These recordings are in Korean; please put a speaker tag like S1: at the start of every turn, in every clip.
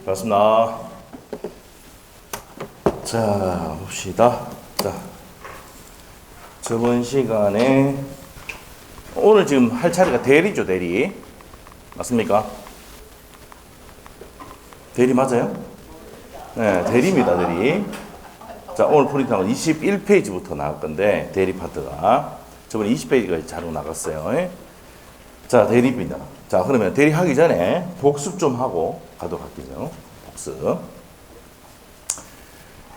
S1: 반갑습니다. 자, 봅시다. 자, 저번 시간에 오늘 지금 할 차례가 대리죠, 대리. 맞습니까? 대리 맞아요? 네, 대리입니다, 대리. 자, 오늘 프린트한 건 21페이지부터 나갈 건데, 대리 파트가. 저번에 20페이지까지 자료 나갔어요. 자, 대리입니다. 자, 그러면 대리 하기 전에 복습 좀 하고 가도록 할게요. 복습.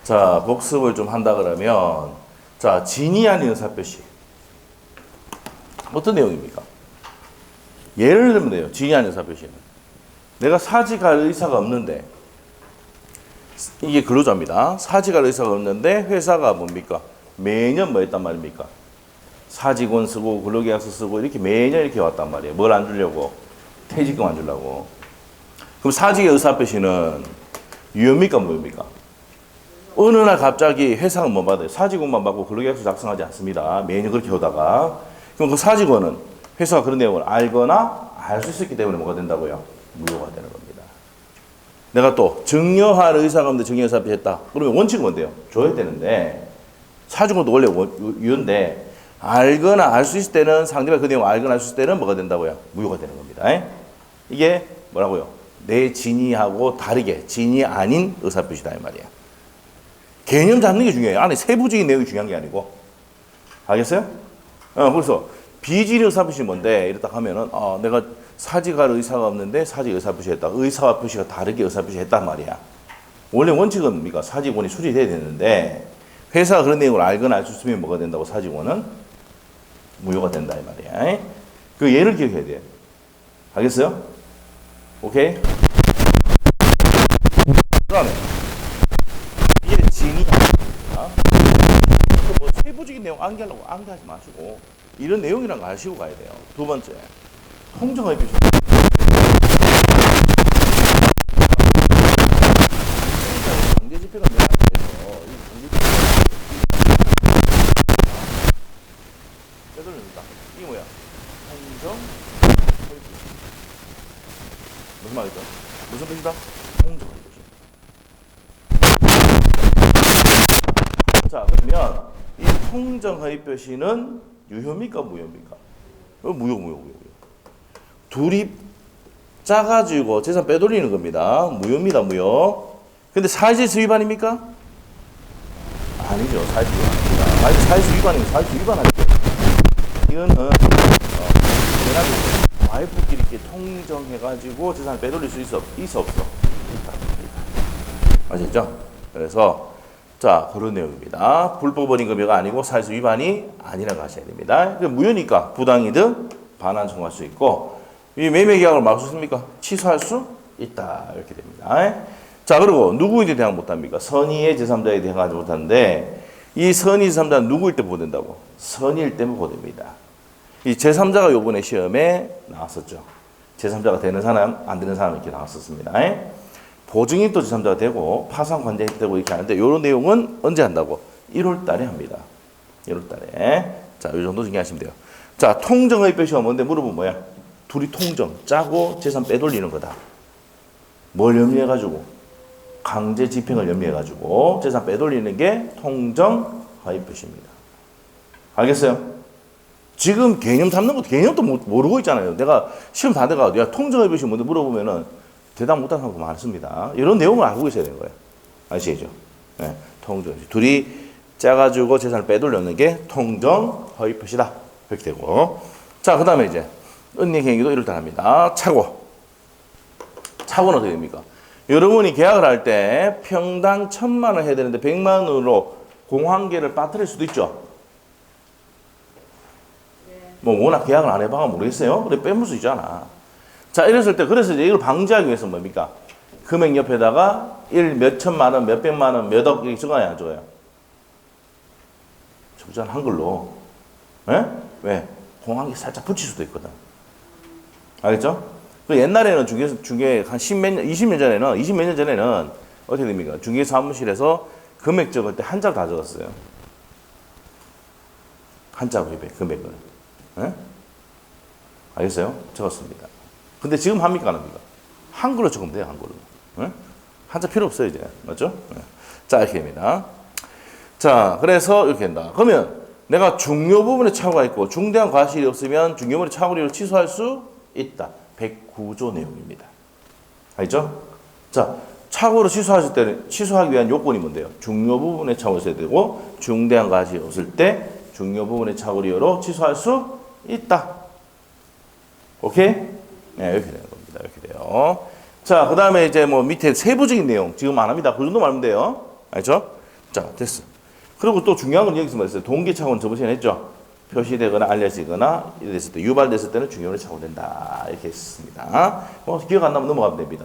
S1: 자, 복습을 좀 한다 그러면, 자, 진이 아닌 의사표시. 어떤 내용입니까? 예를 들면 돼요. 진이 아닌 의사표시는. 내가 사직할 의사가 없는데, 이게 근로자입니다. 사직할 의사가 없는데, 회사가 뭡니까? 매년 뭐 했단 말입니까? 사직원 쓰고, 근로계약서 쓰고, 이렇게 매년 이렇게 왔단 말이에요. 뭘 안 주려고? 퇴직금 안 주려고. 그럼 사직의 의사표시는 유효입니까? 무효입니까? 어느 날 갑자기 회사가 뭐 받아요? 사직원만 받고 근로계약서 작성하지 않습니다. 매년 그렇게 오다가. 그럼 그 사직원은 회사가 그런 내용을 알거나 알 수 있었기 때문에 뭐가 된다고요? 무효가 되는 겁니다. 내가 또 증여할 의사가 없는데 증여의사표시 했다. 그러면 원칙은 뭔데요? 줘야 되는데 사직원도 원래 유효인데 알거나 알 수 있을 때는 상대가 그 내용을 알거나 알 수 있을 때는 뭐가 된다고요? 무효가 되는 겁니다. 이게 뭐라고요? 내 진의하고 다르게 진이 아닌 의사표시다 이 말이야. 개념 잡는 게 중요해요. 안에 세부적인 내용이 중요한 게 아니고. 알겠어요? 그래서 비진의 의사표시 뭔데? 이렇다 하면은 내가 사직할 의사가 없는데 사직 의사표시 했다. 의사와 표시가 다르게 의사표시 했단 말이야. 원래 원칙은 뭡니까? 사직원이 수리돼야 되는데 회사가 그런 내용을 알거나 알 수 있으면 뭐가 된다고? 사직원은 무효가 된다 이 말이야. 그 예를 기억해야 돼. 알겠어요? 오케이? 그 다음에 이게 진이 아닙니다. 뭐 세부적인 내용 암기하려고 암기하지 마시고 이런 내용이란 거 아시고 가야 돼요. 두 번째, 통정의 표시. 강제 집행을 명하기 위해서 이 강제 집행 빼돌립니다. 이게 뭐야? 통정 무슨 말이죠? 무슨 표시다? 통정의 표시. 자, 그러면 이 통정의 표시는 유효입니까? 무효입니까? 무효. 둘이 짜가지고 재산 빼돌리는 겁니다. 무효입니다, 무효. 근데 사실수 위반입니까? 아니죠, 사실수 위반입니다. 사실수 위반이면 사실수 위반하죠. 이거는 와이프끼리 이렇게 통정해가지고 재산을 빼돌릴 수 있어 없어? 아시죠? 그래서 자, 그런 내용입니다. 불법 어린급여가 아니고 사실수 위반이 아니라고 하셔야 됩니다. 무효니까 부당이득 반환 청구할 수 있고 이 매매 계약을 막을 수 있습니까? 취소할 수 있다. 이렇게 됩니다. 자, 그리고 누구에 대항 못합니까? 선의의 제3자에 대항하지 못하는데 이 선의 제3자는 누구일 때 보된다고? 선의일 때 보됩니다. 이 제3자가 요번에 시험에 나왔었죠. 제3자가 되는 사람, 안 되는 사람 이렇게 나왔었습니다. 보증인 또 제3자가 되고 파산관계 되고 이렇게 하는데 이런 내용은 언제 한다고? 1월 달에 합니다. 1월 달에. 자, 이 정도 정리하시면 돼요. 자, 통정의 표시가 뭔데 물어보면 뭐야? 둘이 통정, 짜고 재산 빼돌리는 거다. 뭘 염려해가지고? 강제 집행을 염려해가지고 재산 빼돌리는 게 통정의 표시입니다. 알겠어요? 지금 개념 잡는 것도 개념도 모르고 있잖아요. 내가 시험 다 돼가지고 야, 통정의 표시 뭔데 물어보면은 대답 못하는 사람 많습니다. 이런 내용을 알고 있어야 되는 거예요. 아시죠? 네, 통정. 둘이 짜가지고 재산을 빼돌려는 게 통정의 표시다. 이렇게 되고. 자, 그 다음에 이제 은닉 행위도 이럴 때 합니다. 착오. 착오는 어떻게 됩니까? 여러분이 계약을 할 때 평당 1,000만 원 해야 되는데 100만 원으로 공황계를 빠뜨릴 수도 있죠. 뭐 워낙 계약을 안 해봐가 모르겠어요. 그래 빼물 수 있잖아. 자, 이랬을 때 그래서 이제 이걸 방지하기 위해서 뭡니까? 금액 옆에다가 1몇 천만 원, 몇 백만 원, 몇 억 이렇게 적어야 안 적어요? 적잖아, 한글로. 예? 왜? 공항에 살짝 붙일 수도 있거든. 알겠죠? 그 옛날에는 중개 한 10몇 년, 20년 전에는, 20몇 년 전에는 어떻게 됩니까? 중개 사무실에서 금액 적을 때 한자로 다 적었어요. 한자로 금액을. 예? 알겠어요? 적었습니다. 근데 지금 합니까? 안 합니까? 한글로 적으면 돼요, 한글로. 예? 한자 필요 없어요, 이제. 맞죠? 자, 이렇게 됩니다. 자, 그래서 이렇게 된다. 그러면 내가 중요 부분에 착오가 있고 중대한 과실이 없으면 중요 부분의 착오를 취소할 수 있다. 109조 내용입니다. 알죠? 자, 착오를 취소하실 때는 취소하기 위한 요건이 뭔데요? 중요 부분에 착오가 있어야 되고 중대한 과실이 없을 때 중요 부분의 착오를 이유로 취소할 수 있다. 오케이? 네, 이렇게 되는 겁니다. 이렇게 돼요. 자, 그 다음에 이제 뭐 밑에 세부적인 내용 지금 안 합니다. 그 정도 말하면 돼요. 알죠? 자, 됐어. 그리고 또 중요한 건 여기서 말했어요. 동기착오는 저번 시간에 했죠. 표시되거나 알려지거나 이랬을 때 유발됐을 때는 중요를 착오된다. 이렇게 했습니다. 뭐 기억 안 나면 넘어가면 됩니다.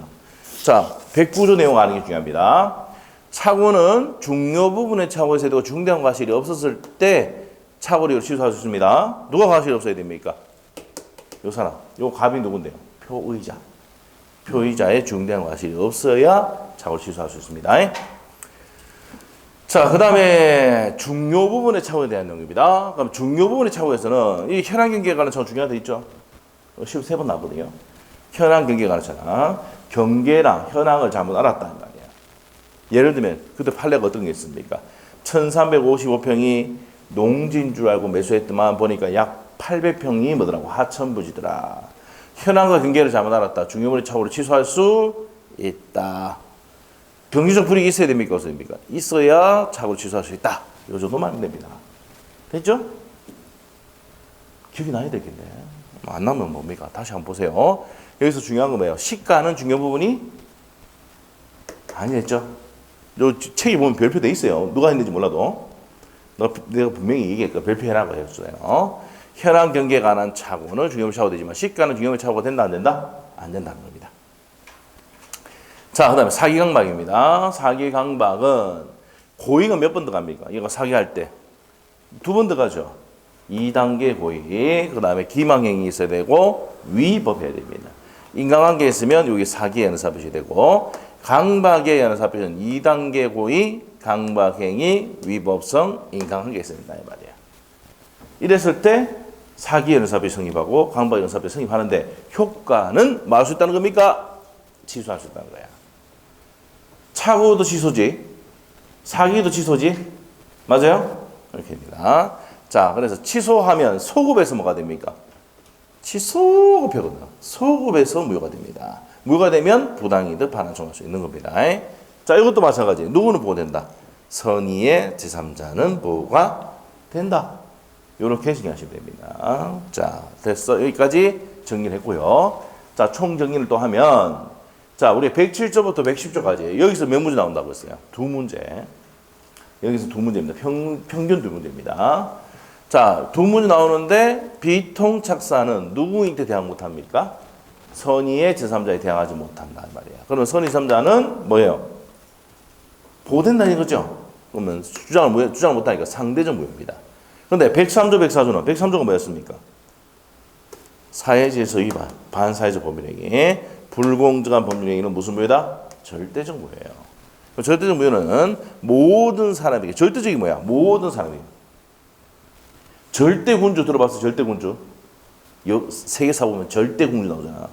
S1: 자, 109조 내용 아는 게 중요합니다. 착오는 중요 부분의 착오가 있어야 되고 중대한 과실이 없었을 때 착오를 취소할 수 있습니다. 누가 과실이 없어야 됩니까? 요 사람. 요 갑이 누군데요? 표의자. 표의자의 중대한 과실이 없어야 착오를 취소할 수 있습니다. 자, 그 다음에 중요 부분의 착오에 대한 내용입니다. 그럼 중요 부분의 착오에서는 이 현황 경계에 관한 저 중요한 데 있죠? 13번 나거든요. 현황 경계에 관한 차량. 경계랑 현황을 잘못 알았다는 말이야. 예를 들면 그때 판례가 어떤 게 있습니까? 1355평이 농지인 줄 알고 매수했더만 보니까 약 800평이 뭐더라고? 하천부지더라. 현황과 경계를 잘못 알았다. 중요 부분의 착오를 취소할 수 있다. 경제적 불이익이 있어야 됩니까? 없어야 됩니까? 있어야 착오를 취소할 수 있다. 이 정도만 하면 됩니다. 됐죠? 기억이 나야 되겠네. 안 나면 뭡니까? 다시 한번 보세요. 여기서 중요한 건 뭐예요? 시가는 중요 부분이 아니겠죠? 요 책에 보면 별표 돼 있어요. 누가 했는지 몰라도. 내가 분명히 얘기했고 별표해라고 했어요. 현황 경계에 관한 착오는 중요물 착오되지만 시가는 중요물 착오가 된다 안 된다? 안 된다는 겁니다. 자, 그 다음에 사기강박입니다. 사기강박은 고의가 몇 번 들어갑니까? 이거 사기할 때. 2번 들어가죠. 2단계 고의. 그 다음에 기망행위 있어야 되고 위법해야 됩니다. 인간관계에 있으면 여기 사기의 연사표시 되고 강박의 연사표시는 2단계 고의, 강박행위, 위법성, 인간관계에 있습니다. 이 말이야. 이랬을 때 사기의 연사표시 성립하고 강박의 연사표시 성립하는데 효과는 뭐 할 수 있다는 겁니까? 취소할 수 있다는 거야. 착오도 취소지, 사기도 취소지, 맞아요? 이렇게 됩니다. 자, 그래서 취소하면 소급에서 뭐가 됩니까? 취소급이거든요. 소급에서 무효가 됩니다. 무효가 되면 부당이득 반환청할 수 있는 겁니다. 자, 이것도 마찬가지. 누구는 보호된다? 선의의 제3자는 보호가 된다. 이렇게 정리하시면 됩니다. 자, 됐어. 여기까지 정리를 했고요. 자, 총 정리를 또 하면 자, 우리 107조부터 110조까지 여기서 몇 문제 나온다고 했어요? 2문제. 여기서 2문제입니다. 평균 2문제입니다. 자, 2문제 나오는데 비통착사는 누구한테 대항 못합니까? 선의의 제3자에 대항하지 못한다 말이야. 그러면 선의 제3자는 뭐예요? 보호된다는 거죠. 그러면 주장을 못하니까 상대적 무효입니다. 그런데 103조, 104조는 103조가 뭐였습니까? 사회질서 위반, 반사회적 법률행위, 불공정한 법률행위는 무슨 무효다? 절대적 무효예요. 절대적 무효는 모든 사람에게, 절대적이 뭐야? 모든 사람에게. 절대군주 들어봤어? 절대군주. 세계사 보면 절대군주 나오잖아.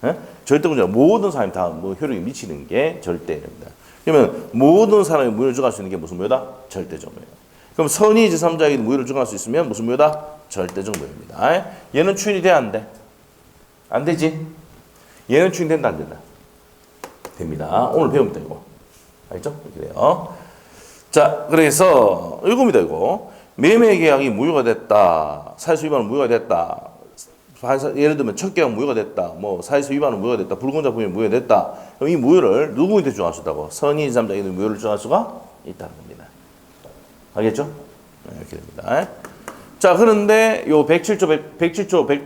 S1: 에? 절대군주가 모든 사람이 다 뭐 효력이 미치는 게 절대입니다. 그러면 모든 사람이 무효를 주장할 수 있는 게 무슨 무효다? 절대적 무효예요. 그럼 선의 제3자에게 무효를 주장할 수 있으면 무슨 무효다? 절대적 무효입니다. 얘는 추인이 돼? 안 돼? 안 되지? 얘는 추인된다? 안 된다? 됩니다. 오늘 배우면 되고. 알죠? 이렇게 돼요. 자, 그래서 이겁니다, 이거. 매매계약이 무효가 됐다. 사회수 위반은 무효가 됐다. 예를 들면 첫 계약 무효가 됐다. 뭐 사회수 위반은 무효가 됐다. 불공정 법률이 무효가 됐다. 그럼 이 무효를 누구한테 주장할 수 있다고? 선의 제3자에게 무효를 주장할 수가 있다는 겁니다. 알겠죠? 네, 이렇게 됩니다. 자, 그런데 요 107조,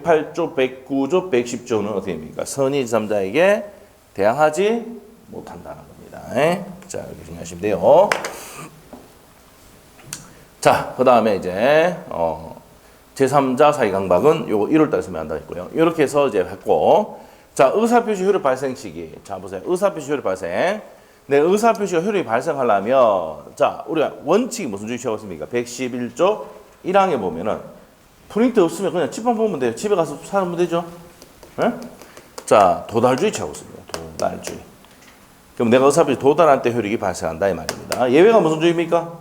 S1: 108조, 109조, 110조는 어떻게 됩니까? 선의 제3자에게 대항하지 못한다는 겁니다. 자, 이렇게 정리하시면 돼요. 자, 그 다음에 이제 제3자 사기강박은 요거 1월달에 서면 한다 했고요. 이렇게 해서 이제 했고, 자, 의사표시 효력 발생 시기. 자, 보세요. 의사표시 효력 발생. 네, 의사표시가 효력이 발생하려면, 자, 우리가 원칙이 무슨 주의 취하고 있습니까? 111조 1항에 보면은 프린트 없으면 그냥 집만 보면 돼요. 집에 가서 사면 되죠. 네? 자, 도달주의 취하고 있습니다. 도달주의. 그럼 내가 의사표시 도달한 때 효력이 발생한다 이 말입니다. 예외가 무슨 주의입니까?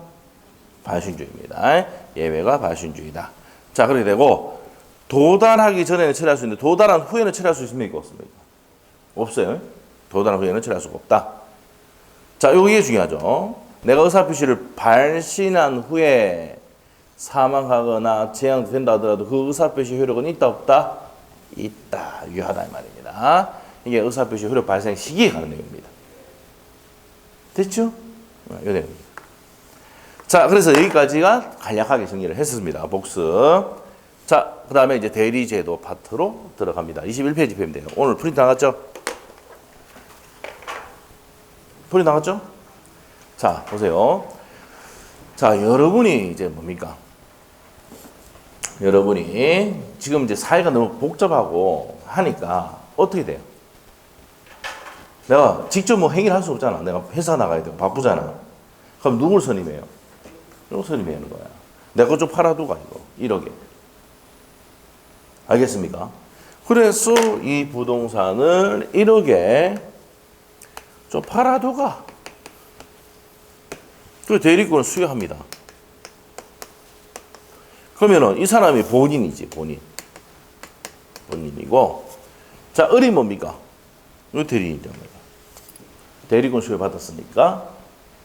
S1: 발신주의입니다. 예외가 발신주의다. 자, 그렇게 되고 도달하기 전에는 처리할 수 있는데 도달한 후에는 처리할 수 있습니까? 없습니까? 없어요. 도달한 후에는 처리할 수가 없다. 자, 이게 중요하죠. 내가 의사표시를 발신한 후에 사망하거나 재앙된다 하더라도 그 의사표시 효력은 있다 없다? 있다. 유효하다 이 말입니다. 이게 의사표시 효력 발생 시기에 관한 내용입니다. 됐죠? 이 내용입니다. 자, 그래서 여기까지가 간략하게 정리를 했습니다. 복습. 자, 그 다음에 이제 대리제도 파트로 들어갑니다. 21페이지 펴면 돼요. 오늘 프린트 나갔죠? 프린트 나갔죠? 자, 보세요. 자, 여러분이 이제 뭡니까? 여러분이 지금 이제 사회가 너무 복잡하고 하니까 어떻게 돼요? 내가 직접 뭐 행위를 할 수 없잖아. 내가 회사 나가야 되고 바쁘잖아. 그럼 누굴 선임해요? 누굴 선임해야 하는 거야? 내 거 좀 팔아두가 이거 1억에. 알겠습니까? 그래서 이 부동산을 1억에 좀 팔아두가. 그 대리권을 수여합니다. 그러면은 이 사람이 본인이지, 본인이고. 자, 을이 뭡니까? 이 대리인이란 말이야. 대리권 수여 받았으니까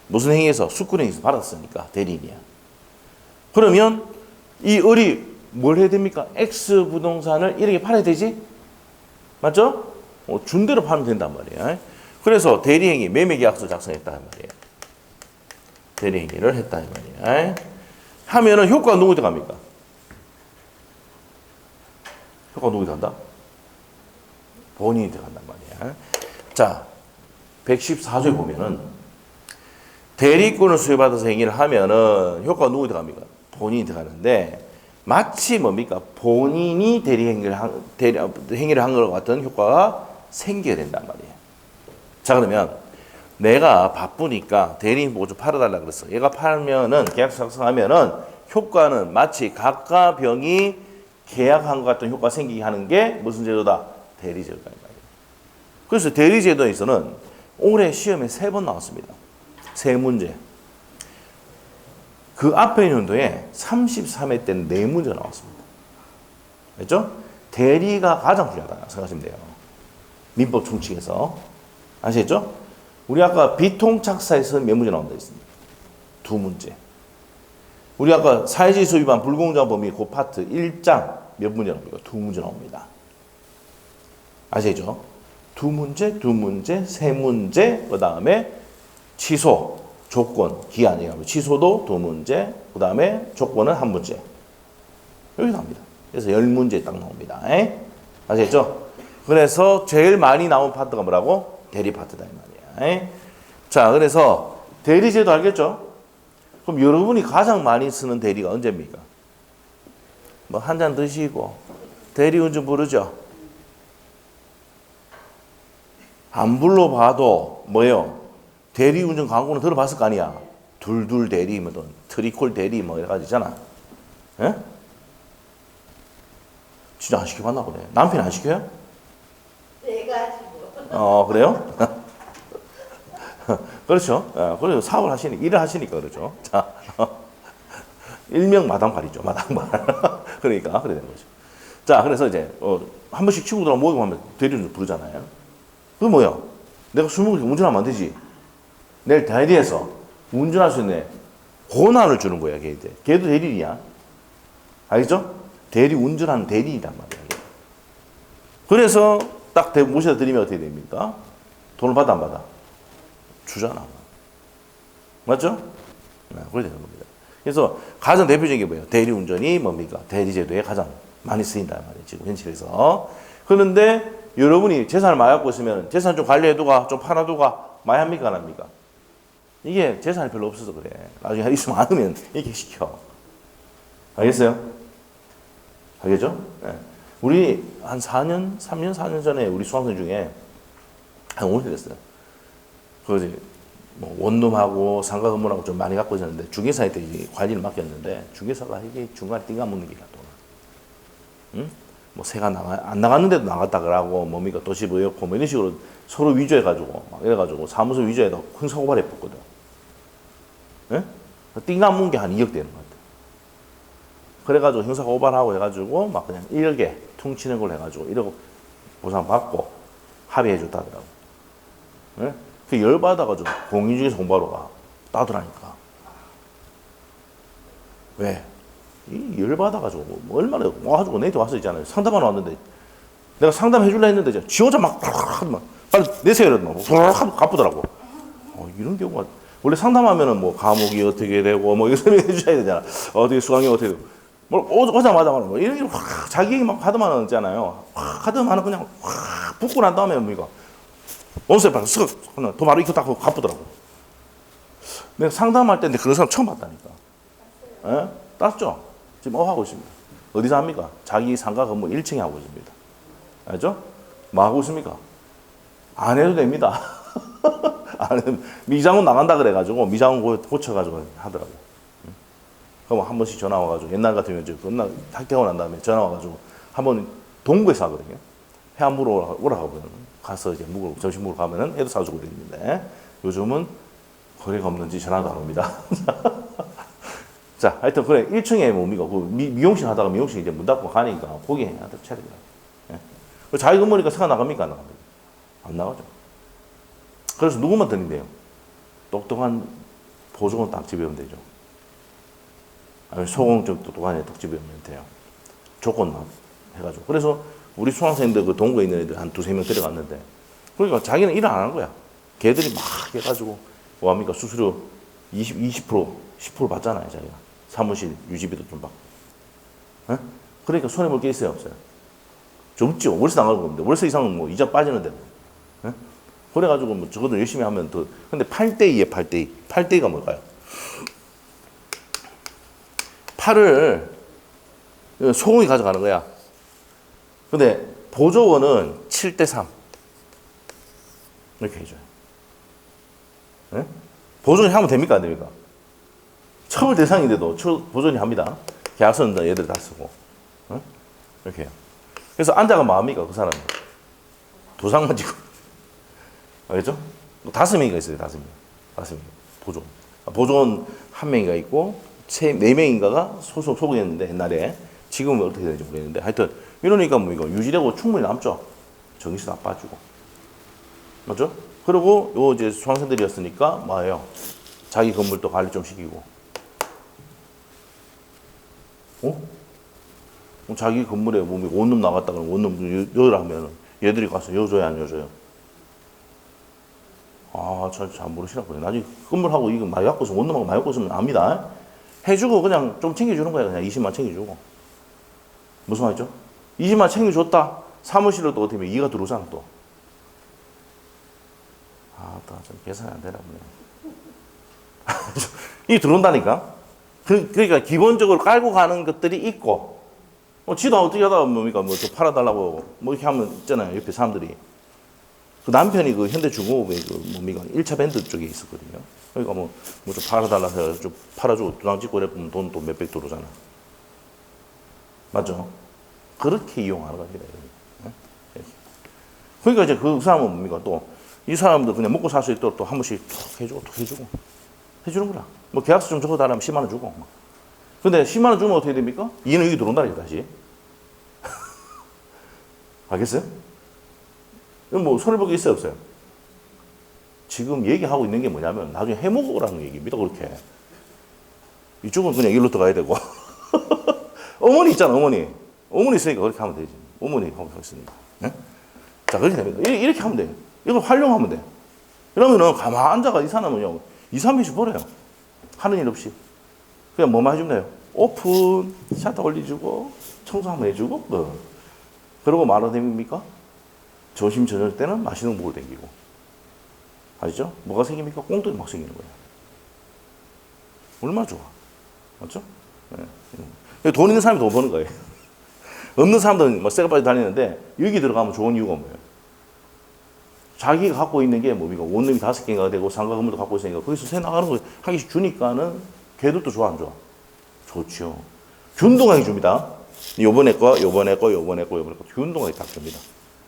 S1: 무슨 행위에서 수권행위에서 받았으니까 대리인이야. 그러면 이 을이 뭘 해야 됩니까? X 부동산을 1억에 팔아야 되지? 맞죠? 준 대로 팔면 된단 말이야. 그래서 대리행위, 매매계약서 작성했다 말이에요. 대리행위를 했다 이 말이야. 하면은 효과가 누구한테 갑니까? 효과가 누구한테 간다? 본인한테 간단 말이야. 자, 114조에 보면은 대리권을 수여받아서 행위를 하면은 효과가 누구한테 갑니까? 본인한테 가는데 마치 뭡니까? 본인이 행위를 한 것 같은 효과가 생겨야 된단 말이에요. 자, 그러면 내가 바쁘니까 대리인 보고 좀 팔아달라 그랬어. 얘가 팔면은 계약서 작성하면은 효과는 마치 각각 병이 계약한 것 같은 효과 생기게 하는 게 무슨 제도다? 대리제도다 말이에요. 그래서 대리제도에서는 올해 시험에 3번 나왔습니다. 3문제. 그 앞에 연도에 33회 때는 4문제가 나왔습니다. 알죠? 대리가 가장 중요하다 생각하시면 돼요. 민법 총칙에서. 아시겠죠? 우리 아까 비통착사에서 몇 문제 나온다 했습니다. 2문제. 우리 아까 사회질서 위반 불공정한 범위 그 파트 1장 몇 문제 나옵니까? 2문제 나옵니다. 아시겠죠? 2문제, 3문제, 그 다음에 취소, 조건, 기한이라고 취소도 2문제, 그 다음에 조건은 1문제. 여기 나옵니다. 그래서 10문제 딱 나옵니다. 아시겠죠? 그래서 제일 많이 나온 파트가 뭐라고? 대리 파트다 이 말이야. 자, 그래서 대리제도 알겠죠? 그럼 여러분이 가장 많이 쓰는 대리가 언제입니까? 뭐 한 잔 드시고 대리운전 부르죠? 안 불러봐도 뭐예요? 대리운전 광고는 들어봤을 거 아니야? 둘둘 대리, 뭐 트리콜 대리 뭐 여러 가지 있잖아. 예? 진짜 안 시켜봤나 보네. 남편이 안 시켜요?
S2: 네 가지고.
S1: 그래요? 그렇죠. 그래서 사업을 하시니까, 일을 하시니까 그렇죠. 자, 일명 마당발이죠. 마당발. 그러니까, 그래 되는 거죠. 자, 그래서 이제, 한 번씩 친구들하고 모임하면 대리를 부르잖아요. 그게 뭐야? 내가 술 먹을 때 운전하면 안 되지. 내일 대리에서 운전할 수 있는 권한을 주는 거야, 걔한테. 걔도 대리인이야. 알겠죠? 대리 운전하는 대리인이란 말이야. 그래서 딱 모셔다 드리면 어떻게 됩니까? 돈을 받아 안 받아? 주잖아. 맞죠? 네, 그렇게 되는 겁니다. 그래서 가장 대표적인 게 뭐예요? 대리운전이 뭡니까? 대리제도에 가장 많이 쓰인단 말이에요. 지금 현실에서. 그런데 여러분이 재산을 많이 갖고 있으면 재산 좀 관리해두가, 좀 팔아두가, 많이 합니까? 안 합니까? 이게 재산이 별로 없어서 그래. 나중에 있으면 많으면 이렇게 시켜. 알겠어요? 알겠죠? 네. 우리 한 4년, 3년, 4년 전에 우리 수강생 중에 한 5년 됐어요. 그거지, 뭐 원룸하고 상가 건물하고 좀 많이 갖고 있었는데 중개사한테 이제 관리를 맡겼는데 중개사가 이게 중간에 띵가 먹는 게가 또, 응? 뭐 새가 안 나갔는데도 나갔다 그러고 뭡니까 도시부였고 뭐 이런 식으로 서로 위조해가지고 막 이래가지고 사무소 위조에다 형사고발 해봤거든. 예? 띵안 문 게 한 2억 되는 것 같아. 그래가지고 형사고발하고 해가지고 막 그냥 1억에 퉁치는 걸 해가지고 1억 보상 받고 합의해줬다 하더라고. 예? 그 열받아가지고 공인중개사 공부하러 가. 따더라니까. 왜? 이 열받아가지고 뭐 얼마나 와가지고 내한테 와서 있잖아요. 상담하러 왔는데 내가 상담해줄라 했는데 지 혼자 막 빨리 내세요 이러더만 하고 갚더라고. 이런 경우가 원래 상담하면은 뭐 감옥이 어떻게 되고 뭐 이거 설명해 주셔야 되잖아. 어떻게 수강이 어떻게 되고 뭐 오자마자 뭐 이런 게 확 자기 얘기 막 하더만 있잖아요. 확 하더만 그냥 확 붙고 난 다음에 뭡니까? 원수에 빨리 쓱 돈 바로 이거 딱 갚더라고. 내가 상담할 때인데 그런 사람 처음 봤다니까. 예? 땄죠? 지금 하고 있습니다. 어디서 합니까? 자기 상가 건물 1층에 하고 있습니다. 알죠? 뭐 하고 있습니까? 안 해도 됩니다. 안 해도, 미장원 나간다 그래가지고 미장원 고쳐가지고 하더라고요. 그럼 한 번씩 전화 와가지고 옛날 같으면 이제 끝나 학교하고 난 다음에 전화 와가지고 한번 동구에서 하거든요. 회 안 물어 오라고 하면 가서 이제 점심 먹으러 가면은 애도 사주고 그랬는데 요즘은 거래가 없는지 전화도 안 옵니다. 자, 하여튼 그래 1층에 뭡니까? 그 미용실 하다가 미용실 이제 문 닫고 가니까 거기 해야 돼 차리가. 예? 자기 건물이니까 세가 나갑니까 안 나갑니까? 안 나가죠. 그래서 누구만 드는데요? 똑똑한 보조원 딱 집에오면 되죠. 아니 소공 좀 똑똑한 애 딱 집에오면 돼요. 조건만 해가지고. 그래서 우리 수강생들 그 동구에 있는 애들 한 두세 명 데려갔는데 그러니까 자기는 일을 안 한 거야. 걔들이 막 해가지고 뭐합니까? 수수료 20% 10% 받잖아요 자기가. 사무실 유지비도 좀 받고. 에? 그러니까 손해볼 게 있어요 없어요? 좀 없죠. 월세 나가는 겁니다. 월세 이상은 뭐 이자 빠지는데 뭐. 에? 그래가지고 뭐 적어도 열심히 하면 더. 근데 8대2에 8대2. 8대2가 뭘까요? 8을 소공이 가져가는 거야. 근데 보조원은 7대3 이렇게 해줘요. 네? 보조원이 하면 됩니까 안 됩니까? 처벌 대상인데도 보조원이 합니다. 계약서는 얘들 다 쓰고. 네? 이렇게 해요. 그래서 앉아가 뭐합니까 그 사람은? 도장만 지고. 알겠죠? 5명이가 있어요. 5명. 보조원. 보조원 1명이가 있고 4명인가가 소속이었는데 옛날에 지금은 어떻게 되는지 모르겠는데 하여튼 이러니까 뭐 이거 유지되고 충분히 남죠. 정신 나빠지고. 맞죠? 그리고 요 이제 수강생들이었으니까 뭐예요? 자기 건물도 관리 좀 시키고. 자기 건물에 뭐 원룸 나갔다 그러면 원룸 여라 하면은 얘들이 가서 여줘야 안 여줘요? 잘 모르시라고요. 나중에 건물하고 이거 많이 갖고 있으면 원룸하고 많이 갖고 있으면 압니다. 해주고 그냥 좀 챙겨주는 거야. 그냥 20만 챙겨주고. 무슨 말이죠? 20만 챙겨줬다. 사무실로 또 어떻게 보면 2가 들어오잖아 또. 좀 계산이 안 되나 보네. 이 들어온다니까. 그러니까 기본적으로 깔고 가는 것들이 있고, 지도 어떻게 하다가 뭡니까? 뭐 좀 팔아달라고 뭐 이렇게 하면 있잖아요. 옆에 사람들이. 그 남편이 그 현대중공업의 그 뭡니까? 1차 밴드 쪽에 있었거든요. 그러니까 뭐 좀 팔아달라 해서 좀 팔아주고 도장 찍고 이랬으면 돈 또 몇백 들어오잖아. 맞죠? 그렇게 이용하는 겁니다. 그러니까 이제 그 사람은 뭡니까? 또 이 사람도 그냥 먹고 살 수 있도록 또 한 번씩 툭 해주고 툭 해주고 해주는 거라. 뭐 계약서 좀 적어달라면 10만 원 주고. 근데 10만 원 주면 어떻게 됩니까? 이는 여기 들어온다니까 다시. 알겠어요? 뭐 손해볼 게 있어요 없어요? 지금 얘기하고 있는 게 뭐냐면 나중에 해먹으라는 얘기입니다. 그렇게. 이쪽은 그냥 일로 들어가야 되고. 어머니 있잖아 어머니. 어머니 있으니까 그렇게 하면 되지. 어머니 하고 있으니까. 네? 자 그렇게 됩니다. 이렇게 하면 돼요. 이걸 활용하면 돼. 그러면은 가만 앉아가 이 사람은요 2, 3일씩 벌어요. 하는 일 없이. 그냥 뭐만 해주면 돼요. 오픈, 샤터 올려주고 청소 한번 해주고 그러고 말아도 됩니까? 점심 저녁 때는 맛있는 거 먹을 땡기고. 아시죠? 뭐가 생깁니까? 꽁돈이 막 생기는 거예요. 얼마나 좋아. 맞죠? 네. 돈 있는 사람이 돈 버는 거예요. 없는 사람들은 뭐 새가 빠져 다니는데 여기 들어가면 좋은 이유가 뭐예요? 자기가 갖고 있는 게 뭡니까? 원룸이 5개가 되고 상가 건물도 갖고 있으니까 거기서 새 나가는 거 한 개씩 주니까는 걔들도 좋아 안 좋아? 좋죠. 균등하게 줍니다. 요번에 거 균등하게 딱 줍니다.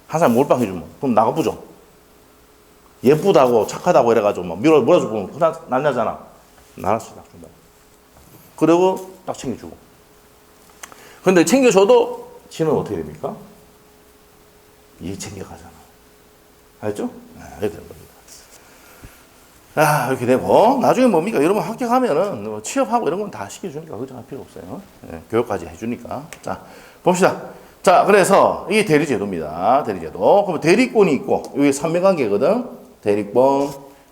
S1: 한 사람 몰빵 해주면 그럼 나가보죠. 예쁘다고 착하다고 이래가지고 막 몰아주고 그냥 난자잖아. 나눴어 딱 준다. 그리고 딱 챙겨주고. 근데 챙겨줘도 지는 어떻게 됩니까? 이 챙겨가잖아. 알죠? 이렇게 되는 겁니다. 이렇게 되고 나중에 뭡니까? 여러분 합격하면은 뭐 취업하고 이런 건 다 시켜주니까 걱정할 필요 없어요. 교육까지 해주니까. 자, 봅시다. 자, 그래서 이게 대리제도입니다. 대리제도. 그러면 대리권이 있고 여기 삼명관계거든. 대리권,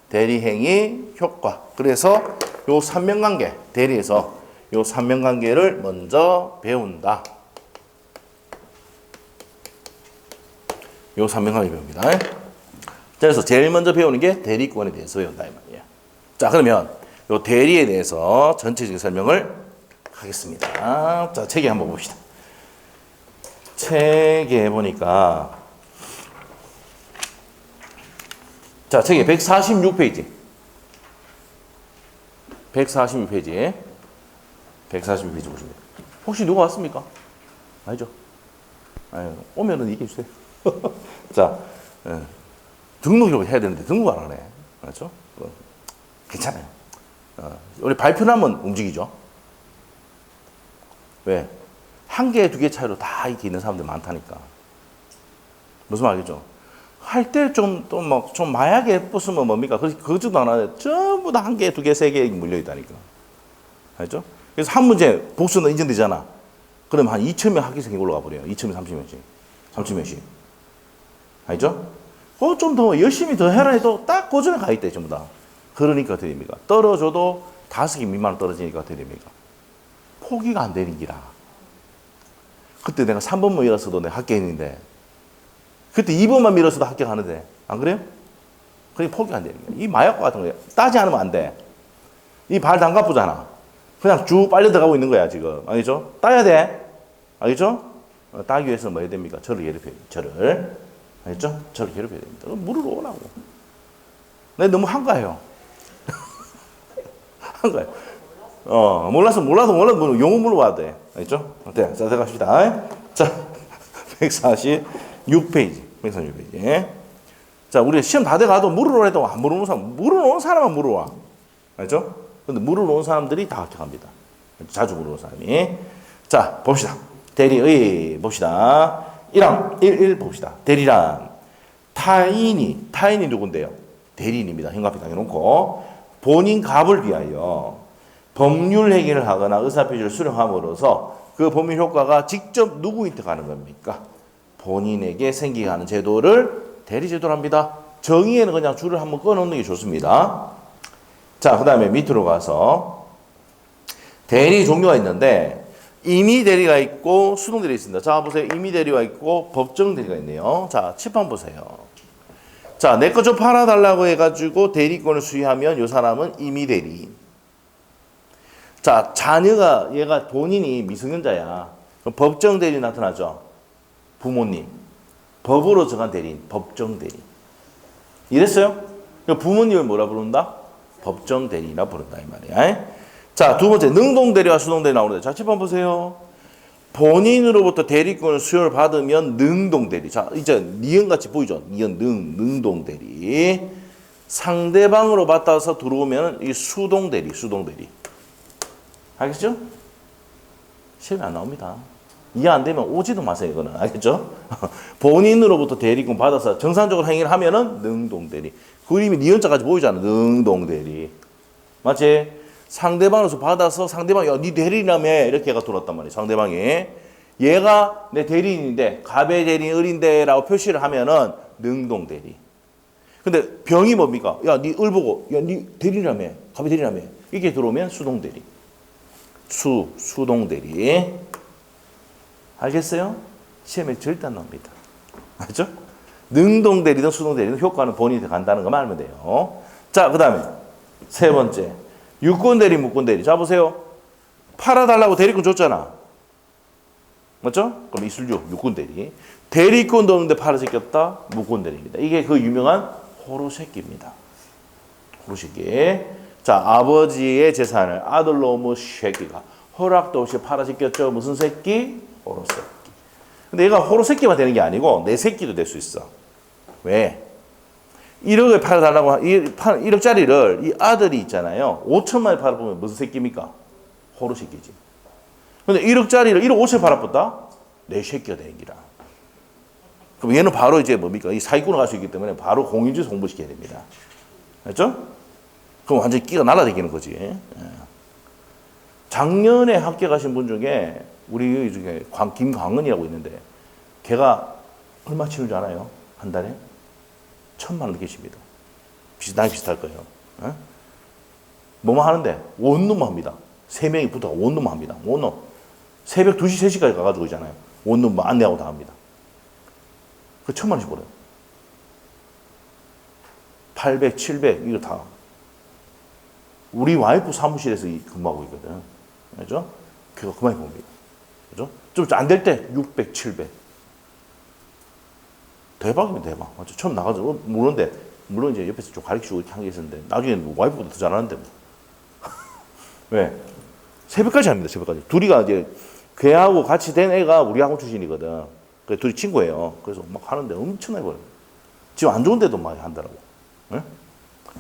S1: 대리행위, 효과. 그래서 요 삼명관계 대리에서 요 삼명관계를 먼저 배운다. 요 삼명관계 배웁니다. 그래서 제일 먼저 배우는 게 대리권에 대해서 배운다 이 말이에요. 자, 그러면 요 대리에 대해서 전체적인 설명을 하겠습니다. 자, 책에 한번 봅시다. 책에 보니까 자, 책에 146페이지. 146페이지. 146페이지 보시면. 혹시 누가 왔습니까? 아니죠? 오면은 얘기해 주세요. 자, 등록을 해야 되는데 등록 안 하네. 그렇죠? 괜찮아요. 우리 발표나면 움직이죠. 왜? 한 개, 두 개 차이로 다 이렇게 있는 사람들 많다니까. 무슨 말이죠? 할 때 좀 또 막 좀 마약에 부수면 뭡니까? 그것도 안 하는데 전부 다 한 개, 두 개, 세 개 물려 있다니까. 알죠? 그래서 한 문제 복수는 인정되잖아. 그럼 한 2,000명 학교생이 올라가 버려요. 2,000명, 30명씩. 30명씩. 알죠? 좀 더 열심히 더 해라 해도 딱 고전에 가 있대, 전부 다. 그러니까 어떻게 됩니까? 떨어져도 5개 미만 떨어지니까 어떻게 됩니까? 포기가 안 되는 기라. 그때 내가 3번만 밀었어도 내가 합격했는데, 그때 2번만 밀었어도 합격하는데, 안 그래요? 그게 포기가 안 되는 거야. 이 마약과 같은 거야. 따지 않으면 안 돼. 이 발 담가쁘잖아. 그냥 쭉 빨려 들어가고 있는 거야, 지금. 알겠죠? 따야 돼. 알겠죠? 따기 위해서는 뭐 해야 됩니까? 저를 괴롭혀야 돼. 저를. 알겠죠? 저를 괴롭혀야 됩니다. 물을 오라고. 내가 너무 한가해요. 한가해. 몰라도 용어 물어봐야 돼. 알겠죠? 네, 자, 들어갑시다. 자, 146페이지. 146페이지. 자, 우리 시험 다 돼가도 물으러 해도 안 물어오는 사람, 물어오는 사람만 물어와. 알죠? 근데 물어오는 사람들이 다 합격합니다. 자주 물어오는 사람이. 자, 봅시다. 대리의, 봅시다. 1 봅시다. 대리란. 타인이 누군데요? 대리인입니다. 현관에 당겨놓고. 본인 값을 위하여 법률 행위를 하거나 의사표시를 수령함으로써 그 법률 효과가 직접 누구한테 가는 겁니까? 본인에게 생기게 하는 제도를 대리제도랍니다. 정의에는 그냥 줄을 한번 꺼놓는 게 좋습니다. 자, 그 다음에 밑으로 가서 대리 종류가 있는데 임의 대리가 있고 수동 대리 있습니다. 자, 보세요. 임의 대리가 있고 법정 대리가 있네요. 자, 칠판 보세요. 자, 내 거 좀 팔아달라고 해가지고 대리권을 수여하면 이 사람은 임의 대리인. 자, 자녀가 얘가 본인이 미성년자야. 그럼 법정 대리 나타나죠. 부모님. 법으로 정한 대리인, 법정 대리. 이랬어요? 부모님을 뭐라 부른다? 법정 대리라 부른다 이 말이야. 자, 두 번째 능동 대리와 수동 대리 나오는데 자, 칠판 보세요. 본인으로부터 대리권을 수여를 받으면 능동 대리. 자, 이제 니은 같이 보이죠? 니은 능동 대리. 상대방으로 받아서 들어오면 이 수동 대리. 알겠죠? 시험에 안 나옵니다. 이해 안 되면 오지도 마세요, 이거는. 알겠죠? 본인으로부터 대리권 받아서 정상적으로 행위를 하면은 능동대리. 그림이 니은자까지 보이잖아. 능동대리. 맞지? 상대방으로서 받아서 상대방이, 야, 니 대리라며. 이렇게 얘가 들어왔단 말이야, 상대방이. 얘가 내 대리인인데, 갑의 대리인 을인데, 라고 표시를 하면은 능동대리. 근데 병이 뭡니까? 야, 니 을 보고, 야, 니 대리라며. 갑의 대리라며. 이게 들어오면 수동대리. 수동대리. 알겠어요? 시험에 절대 안 나옵니다. 알죠? 능동대리든 수동대리든 효과는 본인이 간다는 것만 알면 돼요. 자, 그 다음에 세 번째. 유권대리, 무권대리. 자, 보세요. 팔아달라고 대리권 줬잖아. 맞죠? 그럼 이술주, 유권대리. 대리권도 없는데 팔아제꼈다? 무권대리입니다. 이게 그 유명한 호루새끼입니다. 호루새끼. 자, 아버지의 재산을 아들놈의 새끼가 허락도 없이 팔아제꼈죠. 무슨 새끼? 호루새끼. 근데 얘가 호루새끼만 되는 게 아니고 내 새끼도 될 수 있어. 왜? 1억에 팔아달라고, 1억짜리를 이 아들이 있잖아요. 5천만에 팔아보면 무슨 새끼입니까? 호로 새끼지. 근데 1억짜리를 1억 5천에 팔아봤다? 내 새끼가 되는 기라. 그럼 얘는 바로 이제 뭡니까? 이 사기꾼을 갈 수 있기 때문에 바로 공인주에서 공부시켜야 됩니다. 알죠? 그럼 완전히 끼가 날아다니는 거지. 예. 작년에 학교 가신 분 중에 우리 중에 김광은이라고 있는데 걔가 얼마 치는 줄 알아요? 한 달에? 1,000만 원 계십니다. 나이 비슷할 거예요. 예? 뭐만 하는데? 원룸만 합니다. 3명이 붙어가 원룸만 합니다. 원룸. 새벽 2시, 3시까지 가가지고 있잖아요. 원룸 안내하고 다 합니다. 그 1,000만 원씩 벌어요. 800, 700 이거 다. 우리 와이프 사무실에서 근무하고 있거든. 알죠? 그거 그만이 봅니다. 그죠? 좀 안 될 때 600, 700. 대박입니다, 대박. 맞죠? 처음 나가서 모르는데, 물론 이제 옆에서 좀 가르치고 이렇게 한 게 있었는데, 나중에는 와이프보다 더 잘하는데, 뭐. 왜? 새벽까지 합니다, 새벽까지. 둘이가 이제, 걔하고 같이 된 애가 우리 학원 출신이거든. 그래서 둘이 친구예요. 그래서 막 하는데 엄청나게 벌어요. 지금 안 좋은데도 많이 한다라고. 네?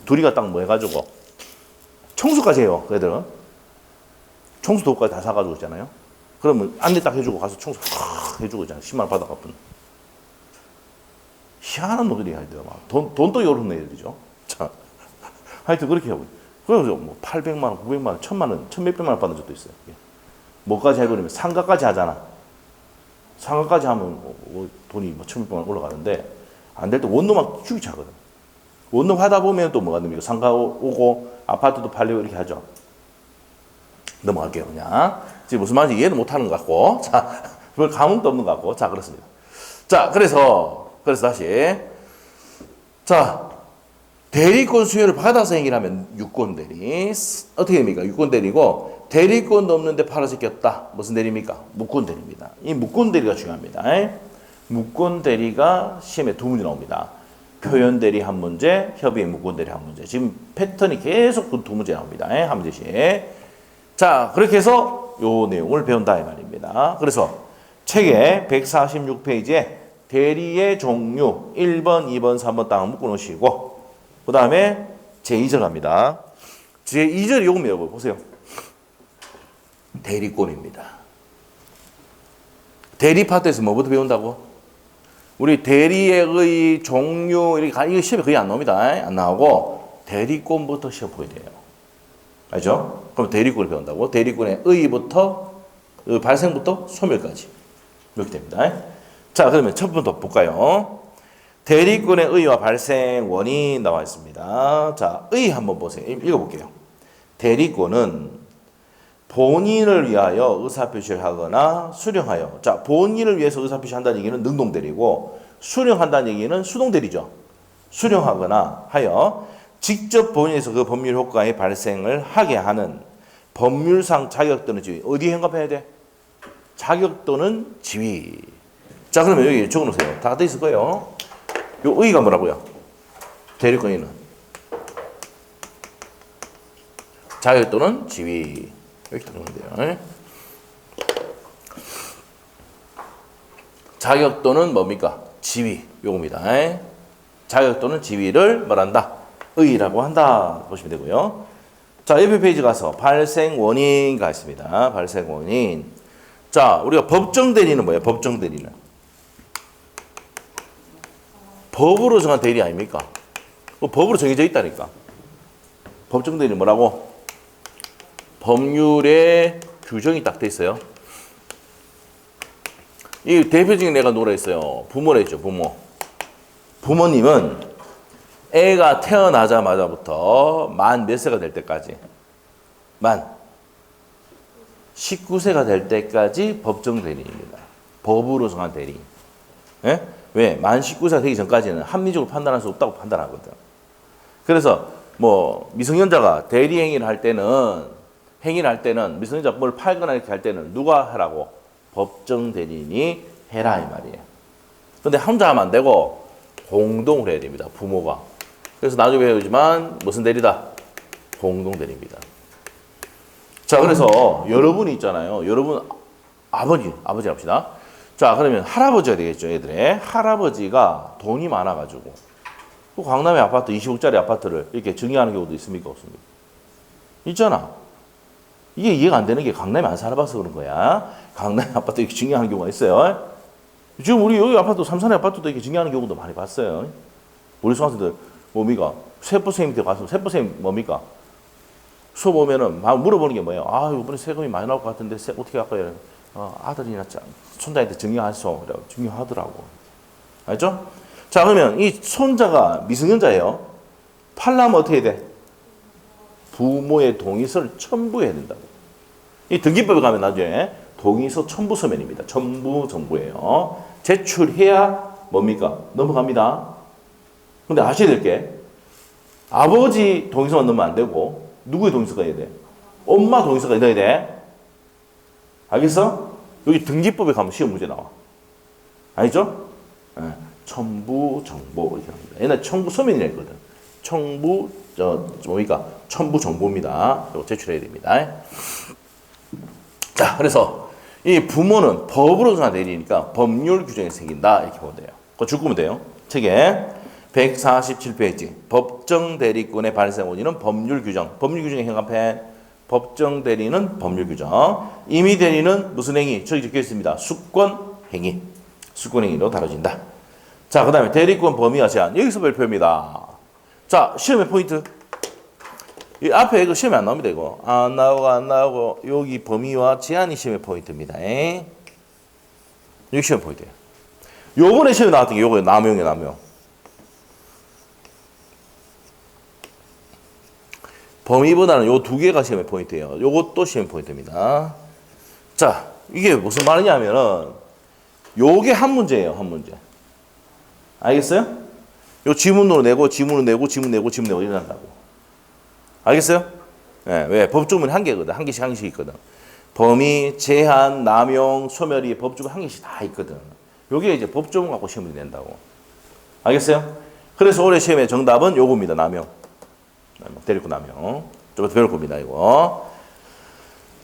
S1: 둘이가 딱 뭐 해가지고, 청소까지 해요, 그 애들은. 청소 도구까지 다 사가지고 있잖아요. 그러면 안내 딱 해주고 가서 청소 해주고 있잖아요. 10만 원 받아가면. 희한한 놈들이 하여튼 돈도 요런 애들이죠. 자, 하여튼 그렇게 하고. 그래서 뭐 800만 원, 900만 원, 1000만 원, 1000몇백만 원 받는 적도 있어요. 뭐까지 해버리면 상가까지 하잖아. 상가까지 하면 뭐 돈이 뭐 1000몇백만 원 올라가는데 안 될 때 원룸만 쭉이 차거든. 원룸 하다 보면 또 뭐가 됩니까? 상가 오고 아파트도 팔리고 이렇게 하죠. 넘어갈게요, 그냥. 지금 무슨 말인지 이해는 못 하는 것 같고. 자, 별 감흥도 없는 것 같고. 자, 그렇습니다. 자, 그래서 다시. 자, 대리권 수요를 받아서 행위하면 유권 대리. 어떻게 됩니까? 유권 대리고, 대리권도 없는데 팔아서 꼈다. 무슨 대리입니까? 무권 대리입니다. 이 무권 대리가 중요합니다. 무권 대리가 시험에 두 문제 나옵니다. 표현 대리 한 문제, 협의의 무권 대리 한 문제. 지금 패턴이 계속 그 두 문제 나옵니다. 한 문제씩. 자, 그렇게 해서 요 내용을 배운다 이 말입니다. 그래서 책의 146페이지에 대리의 종류 1번, 2번, 3번 딱 묶어 놓으시고 그 다음에 제2절 갑니다. 제2절이 요겁니다. 요거 보세요. 대리권입니다. 대리 파트에서 뭐부터 배운다고? 우리 대리의 종류 이거 시험에 거의 안 나옵니다. 안 나오고 대리권부터 시험 보게 돼요. 알죠? 그럼 대리권을 배운다고. 대리권의 의부터 발생부터 소멸까지 이렇게 됩니다. 자, 그러면 첫 번부터 볼까요? 대리권의 의와 발생 원인 나와 있습니다. 자, 의 한번 보세요. 읽어볼게요. 대리권은 본인을 위하여 의사표시를 하거나 수령하여. 자, 본인을 위해서 의사표시한다는 얘기는 능동대리고 수령한다는 얘기는 수동대리죠. 수령하거나 하여 직접 본인에서 그 법률 효과의 발생을 하게 하는 법률상 자격 또는 지위. 어디에 현갑해야 돼? 자격 또는 지위. 자, 그러면 여기 적어놓으세요. 다 돼 있을 거예요. 요 의가 뭐라고요? 대리권인은 자격 또는 지위. 이렇게 적으면 돼요. 자격 또는 뭡니까? 지위. 요겁니다. 자격 또는 지위를 말한다. 의라고 한다. 보시면 되고요. 자, 옆에 페이지 가서 발생 원인가 있습니다. 발생 원인. 자, 우리가 법정 대리는 뭐예요? 법정 대리는 법으로 정한 대리 아닙니까? 법으로 정해져 있다니까. 법정 대리는 뭐라고? 법률에 규정이 딱 돼 있어요. 이 대표적인 예가 누구라 했어요? 부모라 했죠, 부모. 부모님은 애가 태어나자마자부터 만 몇 세가 될 때까지, 만 19세가 될 때까지 법정 대리입니다. 법으로 정한 대리. 예? 왜? 만 19세가 되기 전까지는 합리적으로 판단할 수 없다고 판단하거든. 그래서 뭐 미성년자가 대리 행위를 할 때는 미성년자 뭘 팔거나 이렇게 할 때는 누가 하라고? 법정 대리인이 해라 이 말이에요. 근데 혼자 하면 안 되고 공동으로 해야 됩니다. 부모가. 그래서 나중에 배우지만 무슨 대리다? 공동 대리입니다. 자, 그래서 여러분이 있잖아요. 여러분 아버지 합시다. 자, 그러면 할아버지가 되겠죠, 얘들의. 할아버지가 돈이 많아가지고 그 강남의 아파트 20억짜리 아파트를 이렇게 증여하는 경우도 있습니까? 없습니까? 있잖아. 이게 이해가 안 되는 게 강남에 안 살아봐서 그런 거야. 강남의 아파트 이렇게 증여하는 경우가 있어요. 지금 우리 여기 아파트, 삼산의 아파트도 이렇게 증여하는 경우도 많이 봤어요. 우리 수강생들 뭡니까? 세법 선생님한테 가서 세법 선생님 뭡니까? 수업 오면은 막 물어보는 게 뭐예요? 아, 이번에 세금이 많이 나올 것 같은데 어떻게 할까요? 아들이나 손자한테 증여하소. 증여하더라고. 알죠? 자, 그러면 이 손자가 미성년자예요. 팔려면 어떻게 돼? 부모의 동의서를 첨부해야 된다고. 이 등기법에 가면 나중에 동의서 첨부 서면입니다. 첨부 정보예요. 제출해야 뭡니까? 넘어갑니다. 근데 아셔야 될 게 아버지 동의서만 넣으면 안 되고 누구의 동의서가 해야 돼? 엄마 동의서가 넣어야 돼. 알겠어? 여기 등기법에 가면 시험 문제 나와. 알죠? 네. 첨부 정보 이렇게 합니다. 옛날 첨부 서면이라 했거든. 첨부 뭡니까? 첨부 정보입니다. 이거 제출해야 됩니다. 자, 그래서 이 부모는 법으로 정하되니까 법률 규정이 생긴다 이렇게 보면 돼요. 그거 줄거면 돼요. 책에 147페이지 법정 대리권의 발생 원인은 법률 규정. 법률 규정의 현관펜. 법정 대리는 법률 규정. 임의 대리는 무슨 행위? 저기 적혀 있습니다. 수권 행위. 수권 행위로 다뤄진다. 자, 그 다음에 대리권 범위와 제한. 여기서 발표입니다. 자, 시험의 포인트. 이 앞에 이거 시험에 안 나옵니다, 이거. 안 나오고, 여기 범위와 제한이 시험의 포인트입니다. 여기 시험 포인트예요. 요번에 시험에 나왔던 게 요거예요. 남용이에요, 남용. 범위보다는 요 두 개가 시험의 포인트예요. 요것도 시험 포인트입니다. 자, 이게 무슨 말이냐면은, 요게 한 문제예요, 한 문제. 알겠어요? 요 지문으로 내고, 지문 내고 이런다고. 알겠어요? 네, 왜? 법조문이 한 개거든. 한 개씩 있거든. 범위, 제한, 남용, 소멸이 법조문 한 개씩 다 있거든. 요게 이제 법조문 갖고 시험을 낸다고. 알겠어요? 그래서 올해 시험의 정답은 요겁니다. 남용. 대리권 남용. 좀 더 배울 겁니다, 이거.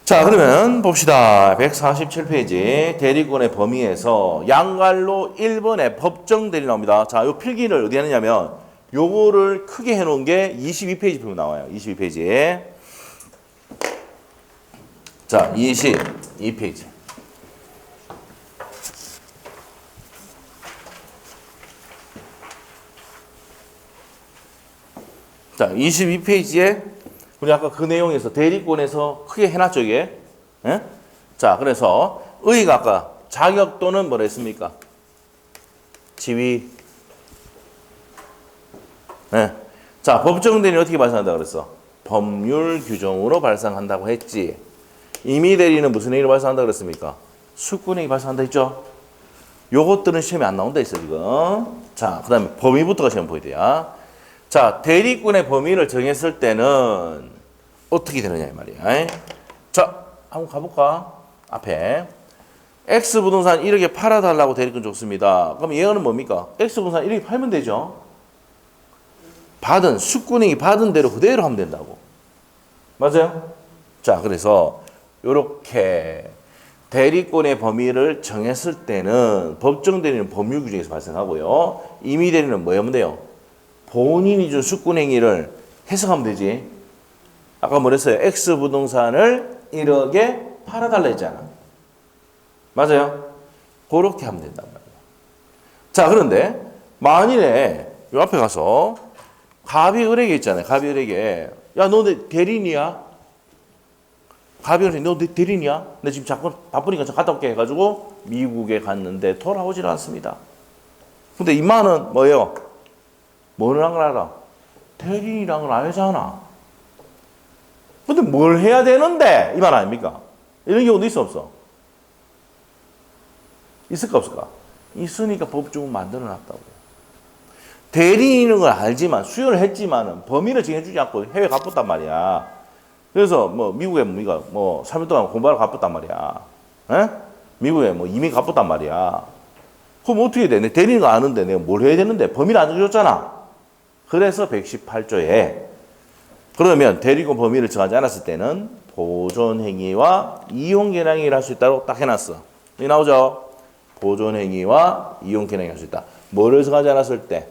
S1: 자, 그러면 봅시다. 147페이지 대리권의 범위에서 양갈로 1번에 법정 대리 나옵니다. 자, 요 필기를 어디 하느냐면 요거를 크게 해놓은 게 22페이지 보면 나와요. 22페이지에. 자, 22페이지. 자, 22페이지에 우리 아까 그 내용에서 대리권에서 크게 해놨죠, 이게. 예? 자, 그래서 의의가 아까 자격 또는 뭐라 했습니까? 지위. 예. 자, 법정 대리는 어떻게 발생한다고 그랬어? 법률 규정으로 발생한다고 했지. 임의 대리는 무슨 행위로 발생한다고 그랬습니까? 수권행위 발생한다 했죠? 요것들은 시험에 안 나온다 했어, 지금. 자, 그 다음에 범위부터가 시험 포인트야. 자, 대리권의 범위를 정했을 때는 어떻게 되느냐 이 말이야. 자, 한번 가볼까? 앞에 X 부동산 1억에 팔아달라고 대리권 줬습니다. 그럼 얘는 뭡니까? X 부동산 1억에 팔면 되죠. 받은 수권행위 받은 대로 그대로 하면 된다고. 맞아요? 자, 그래서 요렇게 대리권의 범위를 정했을 때는 법정 대리는 법률 규정에서 발생하고요. 임의 대리는 뭐 하면 돼요? 본인이 준 수권행위를 해석하면 되지. 아까 뭐랬어요? X 부동산을 1억에 팔아달라 했잖아. 맞아요? 그렇게 하면 된단 말이에요. 자, 그런데 만일에 요 앞에 가서 갑이 을에게 있잖아요. 갑이 을에게 야, 너 내 대리인이야? 갑이 을에게 너 내 대리인이야? 나 지금 잠깐 바쁘니까 저 갔다 올게 해가지고 미국에 갔는데 돌아오질 않습니다. 근데 임마는 뭐예요? 뭐를 한 걸 알아? 대리인이란 걸 알잖아. 근데 뭘 해야 되는데? 이 말 아닙니까? 이런 경우도 있어, 없어? 있을까, 없을까? 있으니까 법조문 만들어 놨다고. 대리인인 걸 알지만, 수요를 했지만은 범위를 정해주지 않고 해외 가봤단 말이야. 그래서 뭐, 미국에 뭐, 3일 동안 공부하러 가봤단 말이야. 에? 미국에 뭐 이미 가봤단 말이야. 그럼 어떻게 돼? 내 대리인인 거 아는데 내가 뭘 해야 되는데? 범위를 안 정해줬잖아. 그래서 118조에 그러면 대리권 범위를 정하지 않았을 때는 보존행위와 이용계량행위를 할 수 있다고 딱 해놨어. 여기 나오죠? 보존행위와 이용계량행위를 할 수 있다. 뭐를 정하지 않았을 때?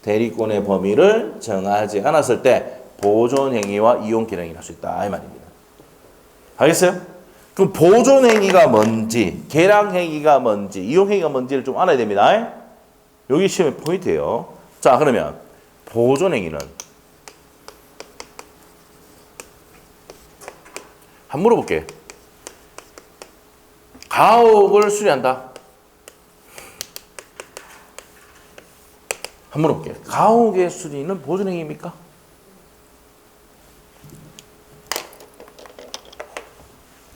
S1: 대리권의 범위를 정하지 않았을 때 보존행위와 이용계량이 날 수 있다 이 말입니다. 알겠어요? 그럼 보존행위가 뭔지, 계량행위가 뭔지, 이용행위가 뭔지를 좀 알아야 됩니다. 여기 시험의 포인트예요. 자, 그러면 보존행위는 한번 물어볼게. 가옥을 수리한다. 한번 물어볼게. 가옥의 수리는 보존행위입니까?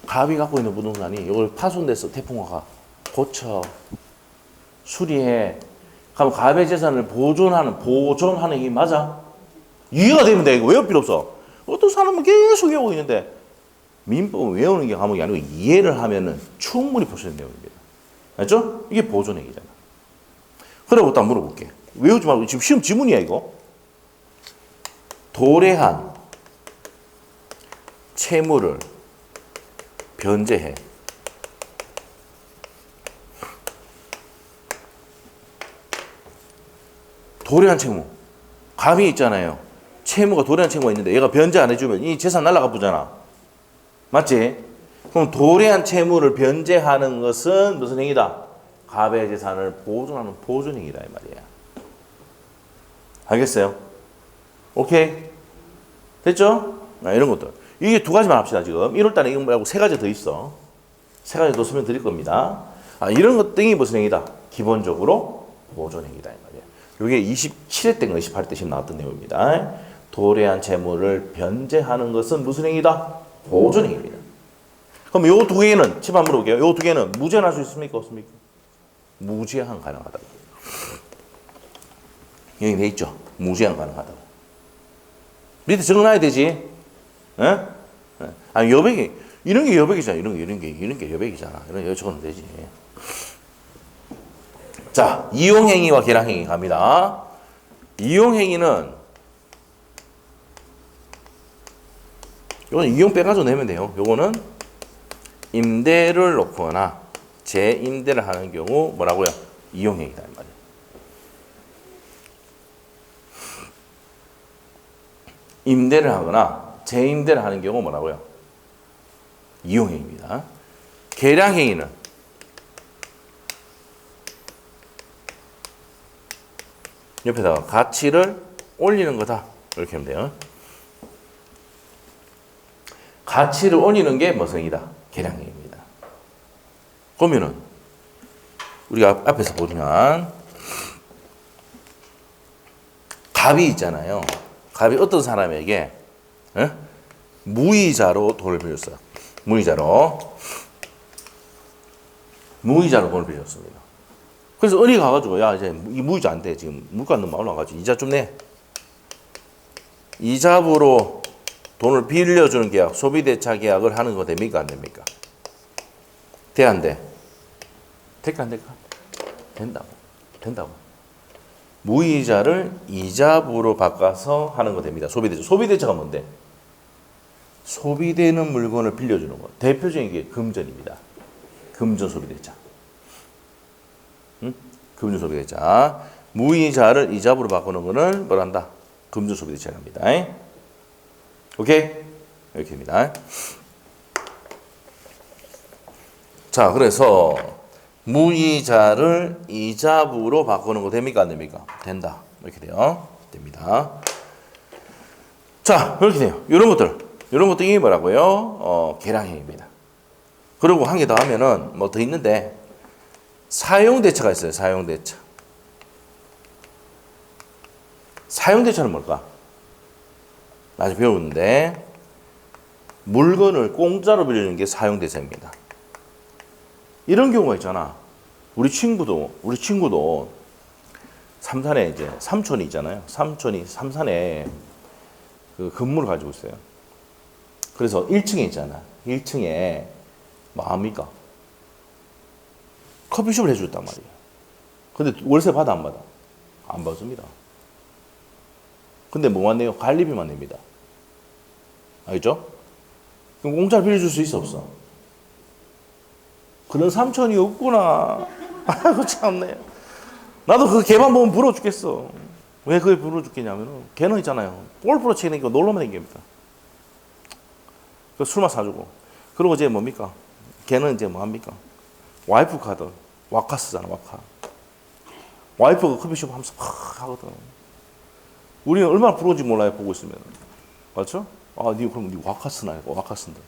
S1: 갑이 갖고 있는 부동산이 이걸 파손돼서 태풍화가 고쳐 수리해. 그럼 갑의 재산을 보존하는 게 맞아? 이해가 되면 돼. 이거 외울 필요 없어. 어떤 사람은 계속 외우고 있는데 민법은 외우는 게 과목이 아니고 이해를 하면은 충분히 풀 수 있는 내용입니다. 알죠? 이게 보존행위잖아. 그래, 일단 물어볼게. 외우지 말고 지금 시험 지문이야 이거. 도래한 채무를 변제해. 도래한 채무. 갑이 있잖아요. 채무가 도래한 채무가 있는데 얘가 변제 안 해주면 이 재산 날라가 보잖아. 맞지? 그럼 도래한 채무를 변제하는 것은 무슨 행위다? 갑의 재산을 보존하는 보존행위다 이 말이야. 알겠어요? 오케이? 됐죠? 이런 것들. 이게 두 가지만 합시다 지금. 1월달에 이거 말고 세 가지 더 있어. 세 가지 더 설명 드릴 겁니다. 이런 것 등이 무슨 행위다? 기본적으로 보존행위다 이 말이야. 이게 27회 때인가 28회 때 시험 나왔던 내용입니다. 도래한 채무를 변제하는 것은 무슨 행위다? 보존행위입니다. 그럼 요 두 개는 집 한번 물어볼게요. 요 두 개는 무죄할 수 있습니까? 없습니까? 무죄한 가능하다. 여기 돼 있죠? 무죄한 가능하다. 밑에 적어놔야 되지. 예? 아니 여백이 이런 게 여백이잖아. 이런 게 여백이잖아. 이런 거 적어놓으면 되지. 자, 이용행위와 계량행위 갑니다. 이용행위는 요거는 이용 빼가지고 내면 돼요. 요거는 임대를 놓거나 재임대를 하는 경우 뭐라고요? 이용행위다 이 말이에요. 임대를 하거나 재임대를 하는 경우 뭐라고요? 이용행위입니다. 계량행위는 옆에다가 가치를 올리는 거다 이렇게 하면 돼요. 가치를 올리는 게 무슨 행위다? 계량행위입니다. 그러면은 우리가 앞에서 보면 갑이 있잖아요. 갑이 어떤 사람에게 무이자로 돈을 빌렸어요. 무이자로 돈을 빌렸습니다. 그래서 은희가 가가지고 야 이제 이 무이자 안 돼. 지금 물가 너무 올라가지고 이자 좀 내. 이자부로 돈을 빌려주는 계약, 소비대차 계약을 하는 거 됩니까? 안 됩니까? 돼, 안 돼? 될까, 안 될까? 된다고. 무이자를 이자부로 바꿔서 하는 거 됩니다. 소비대차. 소비대차가 뭔데? 소비되는 물건을 빌려주는 거. 대표적인 게 금전입니다. 금전 소비대차. 응? 금전 소비대차. 무이자를 이자부로 바꾸는 거는 뭘 한다? 금전 소비대차를 합니다. 오케이? 이렇게입니다. 자, 그래서 무이자를 이자부로 바꾸는 거 됩니까? 안 됩니까? 된다. 이렇게 돼요. 됩니다. 자, 이렇게 돼요. 이런 것들이 뭐라고요? 계량행위입니다. 그리고 한 개 더 하면은 뭐 더 있는데 사용대차가 있어요. 사용대차. 사용대차는 뭘까? 아직 배우는데 물건을 공짜로 빌려주는 게 사용대차입니다. 이런 경우가 있잖아. 우리 친구도 삼산에 이제 삼촌이 있잖아요. 삼촌이 삼산에 그 건물을 가지고 있어요. 그래서 1층에 있잖아. 1층에 뭐 합니까? 커피숍을 해줬단 말이에요. 근데 월세 받아 안 받아? 안 받습니다. 근데 뭐만 내요? 관리비만 냅니다. 알겠죠? 그럼 공짜로 빌려줄 수 있어 없어? 그런 삼촌이 없구나. 아이고 참네. 나도 그 개만 보면 부러워 죽겠어. 왜 그게 불러줬겠냐면은 걔는 있잖아요. 골프로 치니까 놀러만 댕깁니다. 그 술만 사주고. 그리고 이제 뭡니까? 걔는 이제 뭐 합니까? 와이프 카드. 와카 쓰잖아, 와카. 와이프가 커피숍 하면서 하거든. 우리는 얼마나 부러운지 몰라요, 보고 있으면. 맞죠? 아, 그럼 니 와카 쓰나? 와카 쓴다.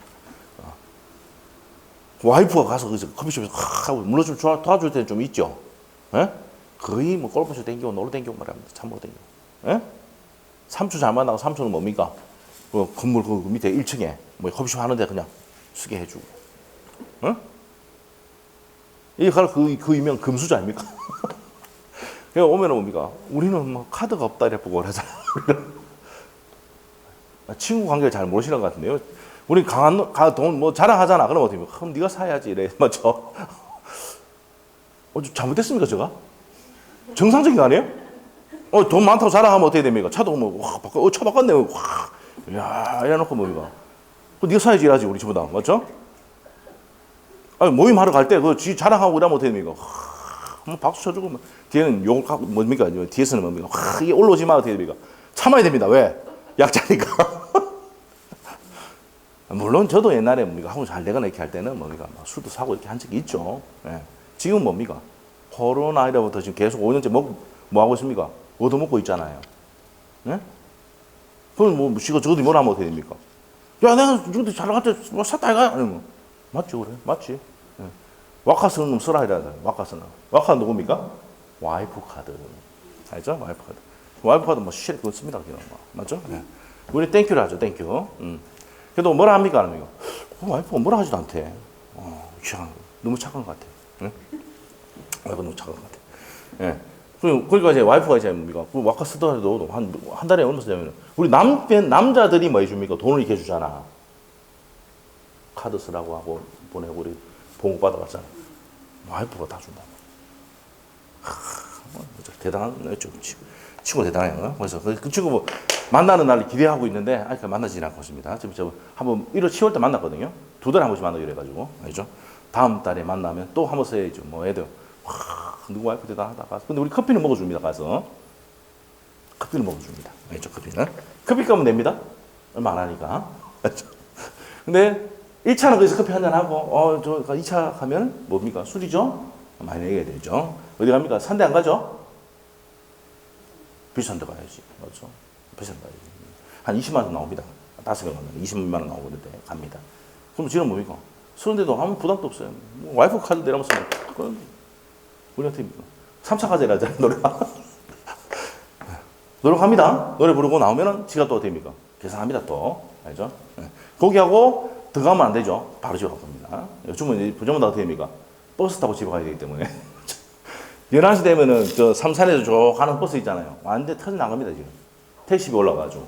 S1: 와이프가 가서 커피숍에서 하고 물론 좀 도와줄 때는 좀 있죠. 예? 거의 뭐 골프쇼 댕기고 놀러 댕기고 말합니다. 참고 댕기고. 예? 삼촌 잘 만나고 삼촌은 뭡니까? 그 건물 그 밑에 1층에 뭐 커피숍 하는데 그냥 쓰게 해주고. 어? 이게 바로 그 유명 금수저 아닙니까? 그냥 오면은 뭡니까? 우리는 뭐 카드가 없다 이래 보고 그러잖아. 친구 관계를 잘 모르시는 것 같은데요. 우리 돈 뭐 자랑하잖아. 그럼 어떻게 그럼 네가 사야지 이래 맞죠? 좀 잘못됐습니까 제가? 정상적인 거 아니에요? 돈 많다고 자랑하면 어떻게 됩니까? 차도 뭐 차 바꿨네. 와, 야 이래놓고 뭡니까? 네가 사야지 이래야지 우리 집보다 맞죠? 아니, 모임하러 갈 때 그 자랑하고 이러면 어떻게 됩니까? 한번 박수 쳐주고 뭐. 뒤에는 욕을 하고 뭡니까? 뒤에서는 뭡니까? 이게 올라오지 마 어떻게 됩니까? 참아야 됩니다. 왜? 약자니까. 물론 저도 옛날에 뭡니까? 하고 잘 되거나 이렇게 할 때는 뭡니까? 술도 사고 이렇게 한 적이 있죠. 예. 지금 뭡니까? 코로나 이래부터 지금 계속 5년째 뭐 하고 있습니까? 얻어먹고 있잖아요. 예? 그럼 뭐, 저것도 뭘 하면 어떻게 됩니까? 야, 내가 저것도 잘 나갈 때 뭐 샀다 이거야? 아니면, 맞지, 그래? 맞지? 예. 와카 쓰는 놈 쓰라 이래야 돼. 와카 쓰는. 와카 누굽니까? 와이프 카드. 알죠? 와이프 카드. 와이프 카드 뭐 시에 그거 씁니다. 그냥. 맞죠? 예. 우리 땡큐를 하죠, 땡큐. 그래도 뭐라 합니까? 안 합니까? 와이프가 뭐라 하지도 않대. 너무 착한 것 같아. 응? 와이프가 너무 착한 것 같아. 예. 그러니까 이제 와이프가 이제 뭡니까? 그 와카 쓰더라도 한 달에 얼마 쓰냐면 우리 남자들이 뭐 해줍니까? 돈을 이렇게 해주잖아. 카드 쓰라고 하고 보내고 우리 봉급 받아갔잖아. 와이프가 다 준다. 대단한 친구 대단해요. 그래서 그 친구 뭐 만나는 날 기대하고 있는데 아직 만나지 않고 있습니다. 지금 저 한번 1월 10월 때 만났거든요. 2달에 한 번씩 만나기로 해가지고 알죠? 다음 달에 만나면 또 한 번 써야죠. 뭐 애들 누구 와이프 대단하다. 근데 우리 커피는 먹어줍니다. 가서 커피를 먹어줍니다. 알죠? 커피는 커피값은 냅니다. 얼마 안 하니까. 알죠? 근데 1차는 거기서 커피 한잔 하고 저 2차 가면 뭡니까? 술이죠? 많이 내게 되죠. 어디 갑니까? 산대 안 가죠? 비싼 데 가야지. 맞죠? 비싼 데 가야지. 한 20만 원 나옵니다. 5명 가면 20만 원 나오고 그런데 갑니다. 그럼 지금 뭡니까? 쓰는데도 아무 부담도 없어요. 뭐 와이프 카드 내라면 쓰면 그건 우리한테 3차 과제라잖아요. 노력합니다. 노래 부르고 나오면은 지가 또 어떻게 됩니까? 계산합니다 또. 알죠? 네. 거기하고 더 가면 안 되죠. 바로 집에 갈 겁니다. 요즘은 전부 어떻게 됩니까? 버스 타고 집에 가야 되기 때문에. 11시 되면은 저 삼산에서 쭉 가는 버스 있잖아요. 완전 터져 나갑니다, 지금. 택시비 올라가가지고.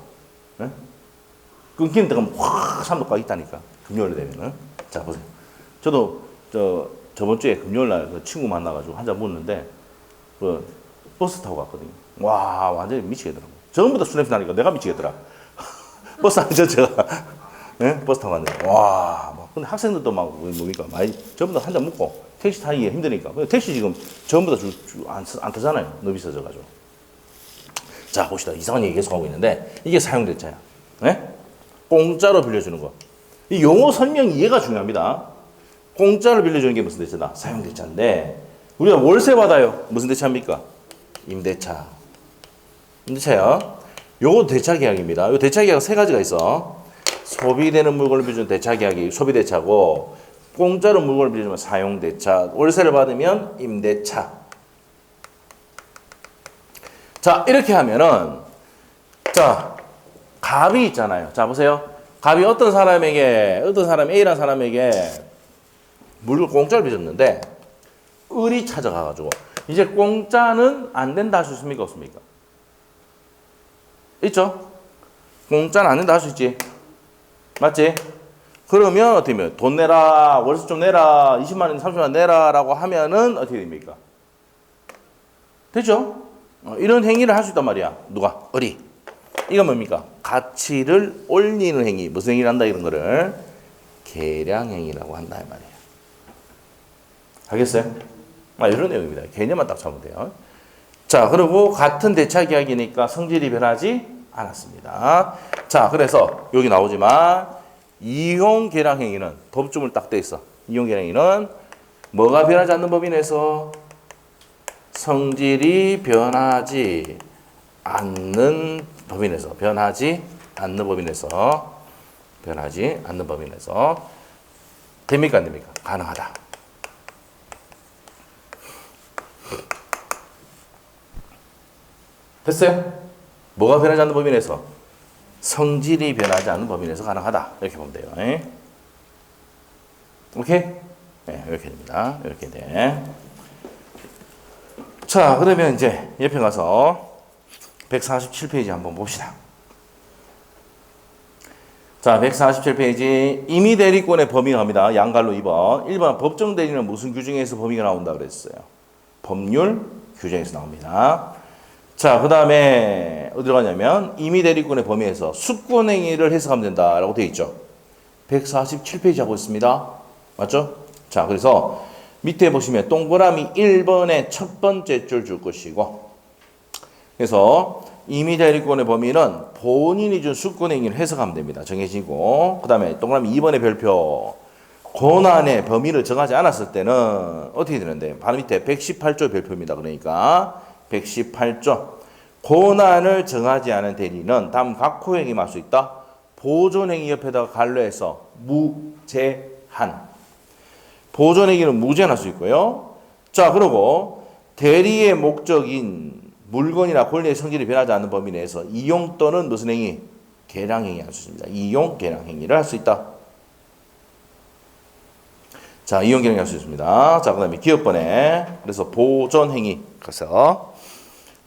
S1: 네? 끊기는 데가 확 산도가 있다니까. 금요일 되면은. 자, 보세요. 저도 저번 주에 금요일 날 그 친구 만나가지고 한잔 먹었는데, 그 버스 타고 갔거든요. 와, 완전히 미치겠더라고. 전부 다 술 냄새 나니까 내가 미치겠더라. 버스 안에서 제가. 네? 버스 타고 갔는데, 와, 막. 근데 학생들도 막, 뭡니까? 많이, 전부 다 한잔 먹고, 택시 타기가 힘드니까. 택시 지금 전부 다 안 타잖아요. 너무 비싸져가지고. 자, 봅시다. 이상한 얘기 계속 하고 있는데, 이게 사용대차야. 네? 공짜로 빌려주는 거. 이 용어 설명 이해가 중요합니다. 공짜로 빌려주는 게 무슨 대차다? 사용대차인데, 우리가 월세 받아요. 무슨 대차입니까? 임대차. 임대차요. 요거 대차 계약입니다. 요 대차 계약 세 가지가 있어. 소비되는 물건을 빌려주는 대차 계약이 소비대차고, 공짜로 물건을 빌려주면 사용대차, 월세를 받으면 임대차. 자, 이렇게 하면은, 자, 갑이 있잖아요. 자, 보세요. 갑이 어떤 사람 A라는 사람에게 물건 공짜로 빌려줬는데, 을이 찾아가가지고, 이제 공짜는 안 된다 할 수 있습니까? 없습니까? 있죠? 공짜는 안 된다 할 수 있지? 맞지? 그러면 어떻게 되면 돈 내라, 월세 좀 내라, 20만 원, 30만 원 내라라고 하면은 어떻게 됩니까? 되죠? 이런 행위를 할 수 있단 말이야. 누가? 을이. 이건 뭡니까? 가치를 올리는 행위. 무슨 행위를 한다 이런 거를 계량행위라고 한다 이 말이에요. 알겠어요? 이런 내용입니다. 개념만 딱 잡으면 돼요. 자, 그리고 같은 대차 계약이니까 성질이 변하지 않았습니다. 자, 그래서 여기 나오지만 이용 계량 행위는 법조문을 딱 돼 있어. 이용 계량 행위는 뭐가 변하지 않는 법에 내서 성질이 변하지 않는 법에 내서 변하지 않는 법에 내서 변하지 않는 법에 내서 됩니까 안 됩니까? 가능하다. 됐어요? 뭐가 변하지 않는 법에 내서 성질이 변하지 않는 법에 내서 가능하다. 이렇게 보면 돼요. 오케이? 네, 이렇게 됩니다. 이렇게 돼. 자, 그러면 이제 옆에 가서 147페이지 한번 봅시다. 자, 147페이지 임의 대리권의 범위가 합니다. 양갈로 2번. 1번 법정 대리는 무슨 규정에서 범위가 나온다 그랬어요? 법률 규정에서 나옵니다. 자, 그 다음에 어디로 가냐면 임의 대리권의 범위에서 수권행위를 해석하면 된다라고 되어 있죠. 147페이지 하고 있습니다. 맞죠? 자, 그래서 밑에 보시면 동그라미 1번의 첫 번째 줄 줄 것이고, 그래서 임의 대리권의 범위는 본인이 준 수권행위를 해석하면 됩니다. 정해지고, 그 다음에 동그라미 2번의 별표 권한의 범위를 정하지 않았을 때는 어떻게 되는데 바로 밑에 118조 별표입니다. 그러니까 118조 권한을 정하지 않은 대리는 다음 각 호행위만 할 수 있다. 보존행위 옆에다가 갈로해서 무제한. 보존행위는 무제한 할 수 있고요. 자, 그리고 대리의 목적인 물건이나 권리의 성질이 변하지 않는 범위 내에서 이용 또는 무슨 행위? 계량행위 할 수 있습니다. 이용, 계량행위를 할 수 있다. 자, 이용, 계량행위 할 수 있습니다. 자, 그 다음에 기업번에 그래서 보존행위. 그래서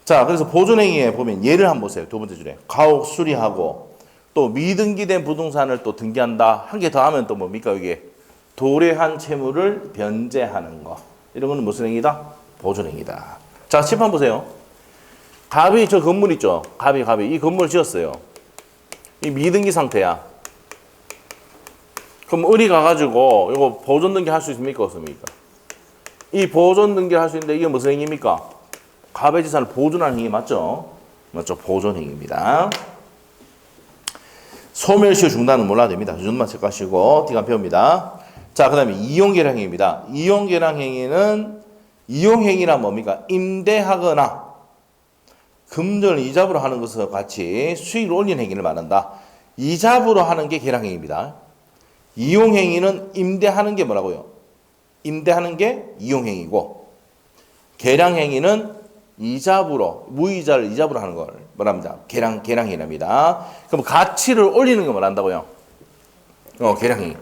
S1: 자, 그래서 보존행위에 보면 예를 한번 보세요. 두 번째 줄에 가옥 수리하고 또 미등기된 부동산을 또 등기한다. 한 개 더 하면 또 뭡니까? 여기에 도래한 채무를 변제하는 거. 이런 거는 무슨 행위다? 보존행위다. 자, 칠판 보세요. 갑이 저 건물 있죠? 갑이 이 건물 지었어요. 이 미등기 상태야. 그럼 을이 가가지고 이거 보존 등기 할 수 있습니까? 없습니까? 이 보존 등기를 할 수 있는데 이게 무슨 행위입니까? 갑의 재산을 보존하는 행위 맞죠? 맞죠? 보존 행위입니다. 소멸시효 중단은 몰라도 됩니다. 이 정도만 체크하시고 뒤가 배웁니다. 자, 그 다음에 이용계량행위입니다. 이용계량행위는 이용행위란 뭡니까? 임대하거나 금전을 이자부로 하는 것과 같이 수익을 올리는 행위를 말한다. 이자부로 하는 게 계량행위입니다. 이용행위는 임대하는 게 뭐라고요? 임대하는 게 이용행위고, 계량행위는 이자부로, 무이자를 이자부로 하는 걸 뭐랍니다? 계량행위랍니다. 그럼 가치를 올리는 거 뭐란다고요? 계량행위.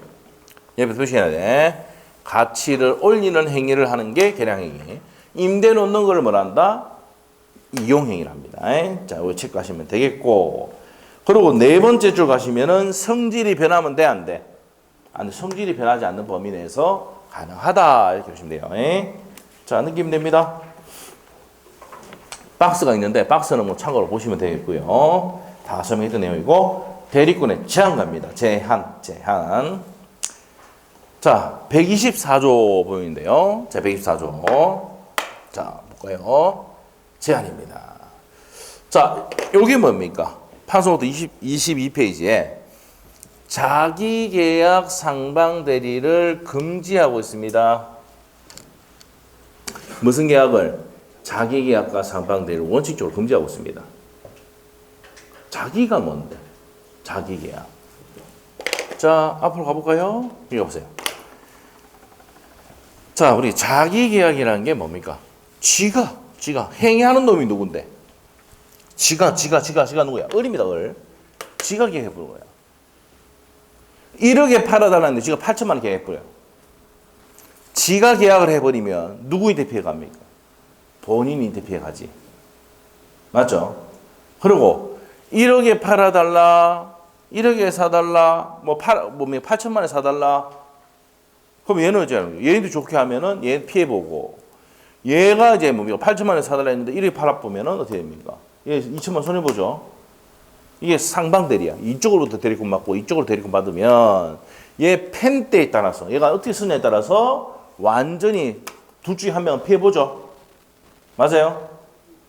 S1: 옆에 표시해야 돼. 가치를 올리는 행위를 하는 게 계량행위. 임대 놓는 걸 뭐란다? 이용행위랍니다. 자, 이거 체크하시면 되겠고. 그리고 네 번째 줄 가시면은 성질이 변하면 돼, 안 돼? 안 돼. 성질이 변하지 않는 범위 내에서 가능하다. 이렇게 보시면 돼요. 자, 느낌 됩니다. 박스가 있는데 박스는 뭐 참고로 보시면 되겠고요. 다 설명했던 내용이고 대리권의 제한 갑니다. 제한. 자, 124조 보이는데요. 자, 124조. 자, 볼까요? 제한입니다. 자, 요게 뭡니까? 판소노트 22페이지에 자기계약 상방대리를 금지하고 있습니다. 무슨 계약을? 자기계약과 상방대리를 원칙적으로 금지하고 있습니다. 자기가 뭔데? 자기계약. 자, 앞으로 가볼까요? 이거 보세요. 자, 우리 자기계약이라는 게 뭡니까? 지가 행위하는 놈이 누군데? 지가 누구야? 을입니다, 을. 지가 계약해버린 거야. 1억에 팔아달라는데 지가 8천만 원 계약해버려요. 지가 계약을 해버리면 누구한테 피해갑니까? 본인한테 피해가지. 맞죠? 그리고 1억에 팔아달라, 1억에 사달라, 8천만 원에 사달라. 그럼 얘는 이제 얘도 좋게 하면은 얘 피해보고, 얘가 이제 8천만 원에 사달라 했는데 1억에 팔아보면은 어떻게 됩니까? 얘 2천만 원 손해보죠. 이게 상방대리야. 이쪽으로부터 대리권 받고 이쪽으로 대리권 받으면 얘 펜때에 따라서 얘가 어떻게 쓰냐에 따라서 완전히 둘 중에 한 명은 피해보죠. 맞아요?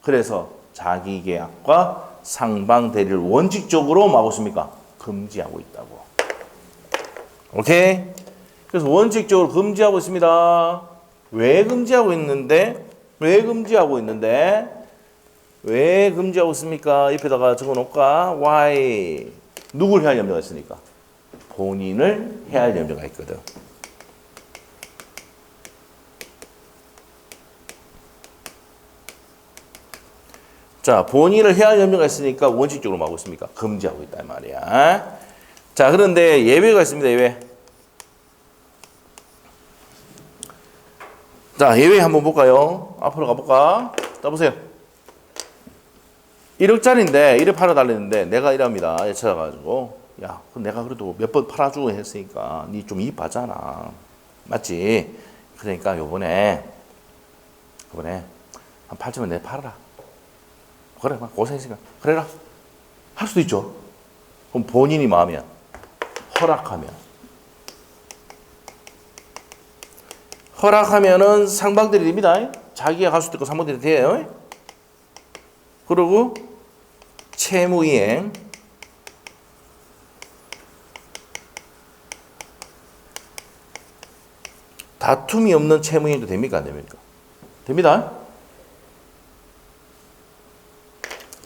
S1: 그래서 자기계약과 상방대리를 원칙적으로 뭐하고 있습니까? 금지하고 있다고. 오케이? 그래서 원칙적으로 금지하고 있습니다. 왜 금지하고 있는데? 왜 금지하고 있습니까? 옆에다가 적어 놓을까? Why? 누굴 해할 염려가 있으니까? 본인을 해할 염려가 있거든. 자, 본인을 해할 염려가 있으니까 원칙적으로 뭐하고 있습니까? 금지하고 있단 말이야. 자, 그런데 예외가 있습니다. 예외. 자, 예외 한번 볼까요? 앞으로 가볼까? 자, 보세요. 1억짜리인데 1억 팔아달랬는데 내가 이랍니다. 찾아가지고 야, 그럼 내가 그래도 몇 번 팔아주고 했으니까 니 좀 이입하잖아. 맞지? 그러니까 요번에 한 8천원 내 팔아라. 그래, 고생했으니까 그래라. 할 수도 있죠. 그럼 본인이 마음이야. 허락하면은 상방들이 됩니다. 자기가 갈 수도 있고 상방들이 돼요. 그리고 채무이행. 다툼이 없는 채무이행도 됩니까? 안 됩니까? 됩니다.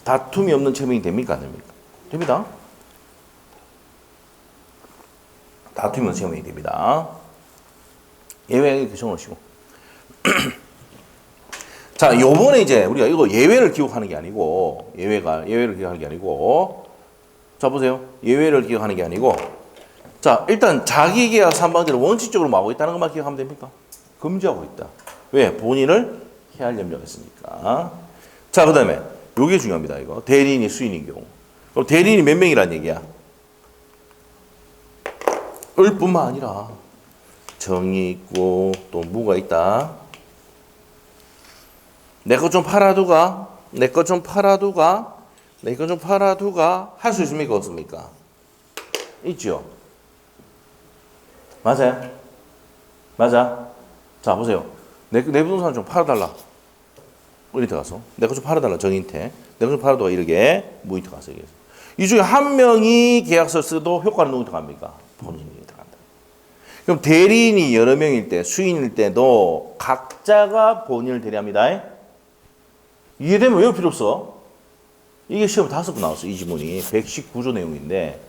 S1: 다툼이 없는 채무이행 됩니까? 안 됩니까? 됩니다. 다툼이 없는 채무이행 됩니다. 예외 이렇게 적어놓으시고. 자, 요번에 이제 우리가 이거 예외를 기억하는 게 아니고, 예외를 기억하는 게 아니고, 자, 보세요. 예외를 기억하는 게 아니고, 자, 일단 자기계약 3방대를 원칙적으로 뭐하고 있다는 것만 기억하면 됩니까? 금지하고 있다. 왜? 본인을 해할 염려가 있으니까. 자, 그 다음에, 요게 중요합니다, 이거. 대리인이 수인인 경우. 그럼 대리인이 몇 명이란 얘기야? 을 뿐만 아니라, 정이 있고, 또 무가 있다. 내 것 좀 팔아두가 할 수 있습니까? 없습니까? 있죠. 맞아요? 맞아. 자, 보세요. 내 부동산 좀 팔아달라. 무인테 가서. 내 것 좀 팔아달라. 정인태. 내 것 좀 팔아두가 이렇게 무인테 가서 얘기해서. 이 중에 한 명이 계약서를 써도 효과는 누구한테 갑니까? 본인이 들어간다. 그럼 대리인이 여러 명일 때, 수인일 때도 각자가 본인을 대리합니다. 이해되면 외울 필요 없어. 이게 시험 5번 나왔어. 이 지문이 119조 내용인데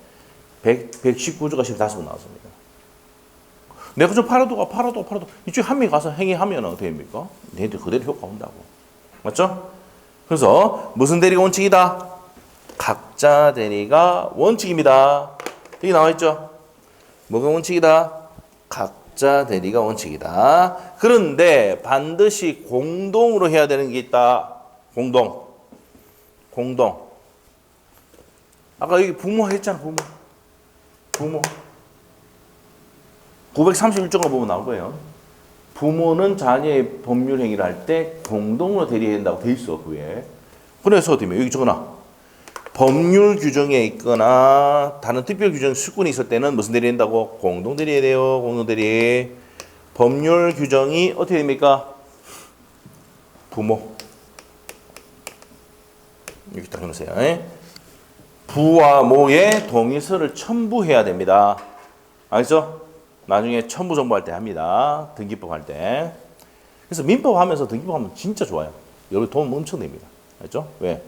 S1: 119조가 시험 5번 나왔습니다. 내가 좀 팔아도 이쪽에 한 명이 가서 행위하면 어떻게 됩니까? 얘한테 그대로 효과 온다고. 맞죠? 그래서 무슨 대리가 원칙이다? 각자 대리가 원칙입니다. 여기 나와 있죠? 뭐가 원칙이다? 각자 대리가 원칙이다. 그런데 반드시 공동으로 해야 되는 게 있다. 공동. 아까 여기 부모 했잖아, 부모. 931조가 보면 나올 거예요. 부모는 자녀의 법률 행위를 할 때 공동으로 대리해야 된다고 돼 있어, 그 외에. 그래서 어떻게 여기 적어놔. 법률 규정에 있거나 다른 특별 규정 수권이 있을 때는 무슨 대리 한다고? 공동 대리해야 돼요, 공동 대리. 법률 규정이 어떻게 됩니까? 부모. 이렇게 딱 해놓으세요. 부와 모의 동의서를 첨부해야 됩니다. 알겠죠? 나중에 첨부 정보할 때 합니다. 등기법 할 때. 그래서 민법 하면서 등기법 하면 진짜 좋아요. 여기 돈 엄청 냅니다. 알죠? 왜?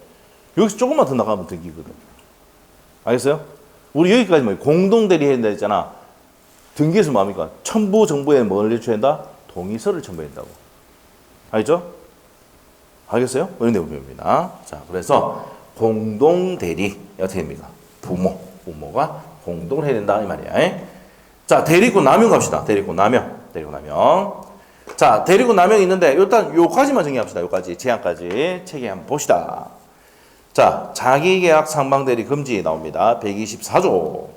S1: 여기서 조금만 더 나가면 등기거든. 알겠어요? 우리 여기까지 공동대리 해야 된다 했잖아. 등기에서 뭡니까? 첨부 정보에 뭘 내줘야 된다? 동의서를 첨부해야 된다고. 알죠? 알겠어요? 이런 내용입니다. 자, 그래서 공동대리 어떻게 됩니까? 부모가 공동을 해야 된다 이 말이야. 자, 대리권 남용 갑시다. 대리권 남용. 자, 대리권 남용이 있는데 일단 요까지만 정리합시다. 요까지 제한까지 책에 한번 봅시다. 자, 자기계약 상방대리 금지 나옵니다. 124조.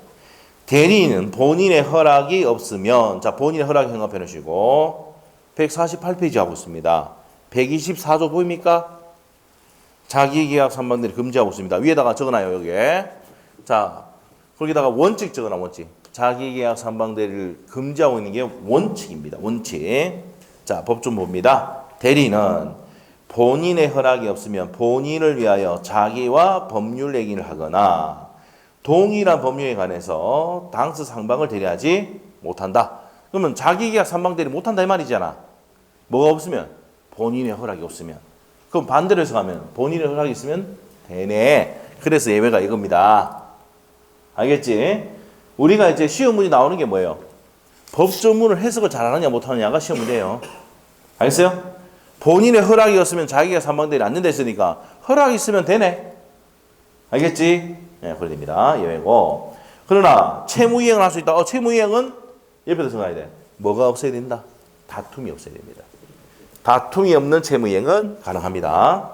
S1: 대리인은 본인의 허락이 없으면, 자, 본인의 허락이 행한 해놓으시고 148페이지 하고 있습니다. 124조 보입니까? 자기계약 상방대리 금지하고 있습니다. 위에다가 적어놔요, 여기에. 자, 거기다가 원칙 적어놔, 원칙. 자기계약 상방대리를 금지하고 있는 게 원칙입니다. 원칙. 자, 법 좀 봅니다. 대리는 본인의 허락이 없으면 본인을 위하여 자기와 법률 얘기를 하거나 동일한 법률에 관해서 당사 상방을 대리하지 못한다. 그러면 자기 계약 상방 대리 못한다 이 말이잖아. 뭐가 없으면? 본인의 허락이 없으면. 그럼 반대로 해서 가면 본인의 허락이 있으면 되네. 그래서 예외가 이겁니다. 알겠지? 우리가 이제 시험 문제 나오는 게 뭐예요? 법조문을 해석을 잘하느냐 못하느냐가 시험 문제예요. 알겠어요? 본인의 허락이 없으면 자기가 상방대리 안 된다 했으니까 허락이 있으면 되네. 알겠지? 네, 그래 됩니다. 예외고. 그러나 채무이행을 할 수 있다. 채무이행은 옆에서 생각해야 돼. 뭐가 없어야 된다? 다툼이 없어야 됩니다. 다툼이 없는 채무이행은 가능합니다.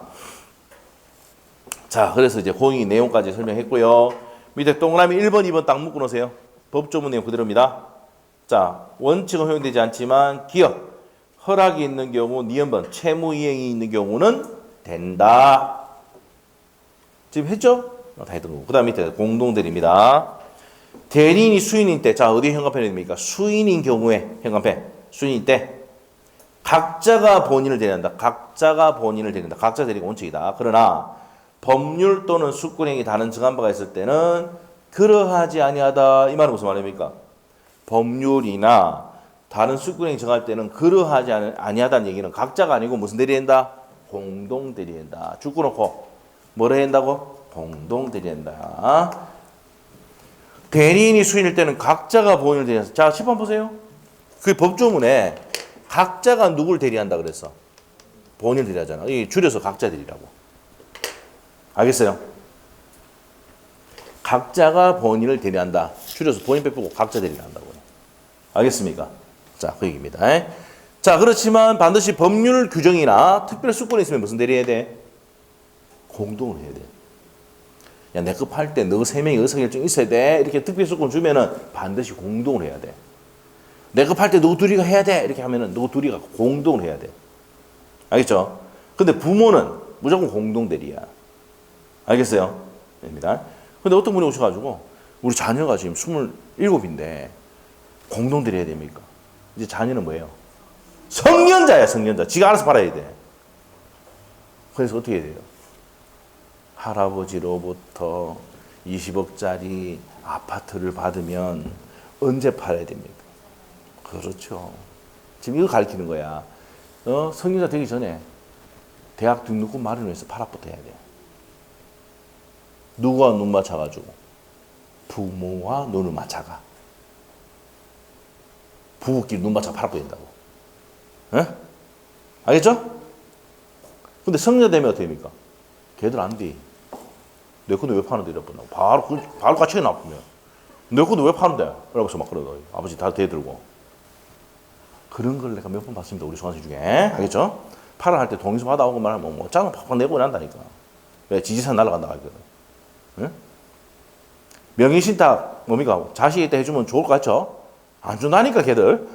S1: 자, 그래서 이제 공익 내용까지 설명했고요. 밑에 동그라미 1번, 2번 딱 묶어 놓으세요. 법조문 내용 그대로입니다. 자, 원칙은 허용되지 않지만 기업, 허락이 있는 경우, 니은번, 채무이행이 있는 경우는 된다. 지금 했죠? 다 했던 거고. 그 다음 밑에 공동대리입니다. 대리인이 수인인 때, 자, 어디 현관펜이 됩니까? 수인인 경우에 현관펜, 수인인 때 각자가 본인을 대리한다. 각자가 본인을 대리한다. 각자 대리가 원칙이다. 그러나 법률 또는 숙군행위 다른 정한 바가 있을 때는 그러하지 아니하다. 이 말은 무슨 말입니까? 법률이나 다른 숙군행위 정할 때는 그러하지 아니하다는 얘기는 각자가 아니고 무슨 대리한다? 공동 대리한다. 죽고 놓고 뭐라 한다고? 공동 대리한다. 대리인이 수인일 때는 각자가 본인을 대리한다. 자, 10번 보세요. 그 법조문에 각자가 누굴 대리한다 그랬어? 본인을 대리하잖아. 이 줄여서 각자 대리라고. 알겠어요? 각자가 본인을 대리한다. 줄여서 본인 빼고 각자 대리를 한다고요. 알겠습니까? 자, 그 얘기입니다. 자, 그렇지만 반드시 법률 규정이나 특별 수권이 있으면 무슨 대리해야 돼? 공동을 해야 돼. 야, 내 급 할 때 너 3명이 의사결정 있어야 돼. 이렇게 특별 수권 주면은 반드시 공동을 해야 돼. 내 급 할 때 너 둘이가 해야 돼. 이렇게 하면은 너 둘이가 공동을 해야 돼. 알겠죠? 근데 부모는 무조건 공동 대리야. 알겠어요? 입니다. 근데 어떤 분이 오셔가지고 우리 자녀가 지금 27인데 공동 대리해야 됩니까? 이제 자녀는 뭐예요? 성년자야, 성년자. 지가 알아서 팔아야 돼. 그래서 어떻게 해야 돼요? 할아버지로부터 20억짜리 아파트를 받으면 언제 팔아야 됩니까? 그렇죠. 지금 이거 가르치는 거야. 성년자 되기 전에 대학 등록금 마련해서 팔아부터 해야 돼. 누구와 눈 맞춰가지고? 부모와 눈을 맞춰가. 부부끼리 눈 맞춰 팔아부터 된다고. 에? 알겠죠? 근데 성년자 되면 어떻게 됩니까? 걔들 안 돼. 내 건데 왜 파는데? 이러고 바로 같이 나쁘면 내 건데 왜 파는데? 이러고서 막 그러고 아버지 다 대들고. 그런 걸 내가 몇 번 봤습니다. 우리 소환씨 중에. 알겠죠? 팔아 할 때 동의서 받아오고 말하면 뭐 짱은 팍팍 내고 난다니까. 왜 지지산 날아간다 하거든. 응? 명의신탁 뭡니까? 자식이 있다 해주면 좋을 것 같죠? 안 준다니까 걔들.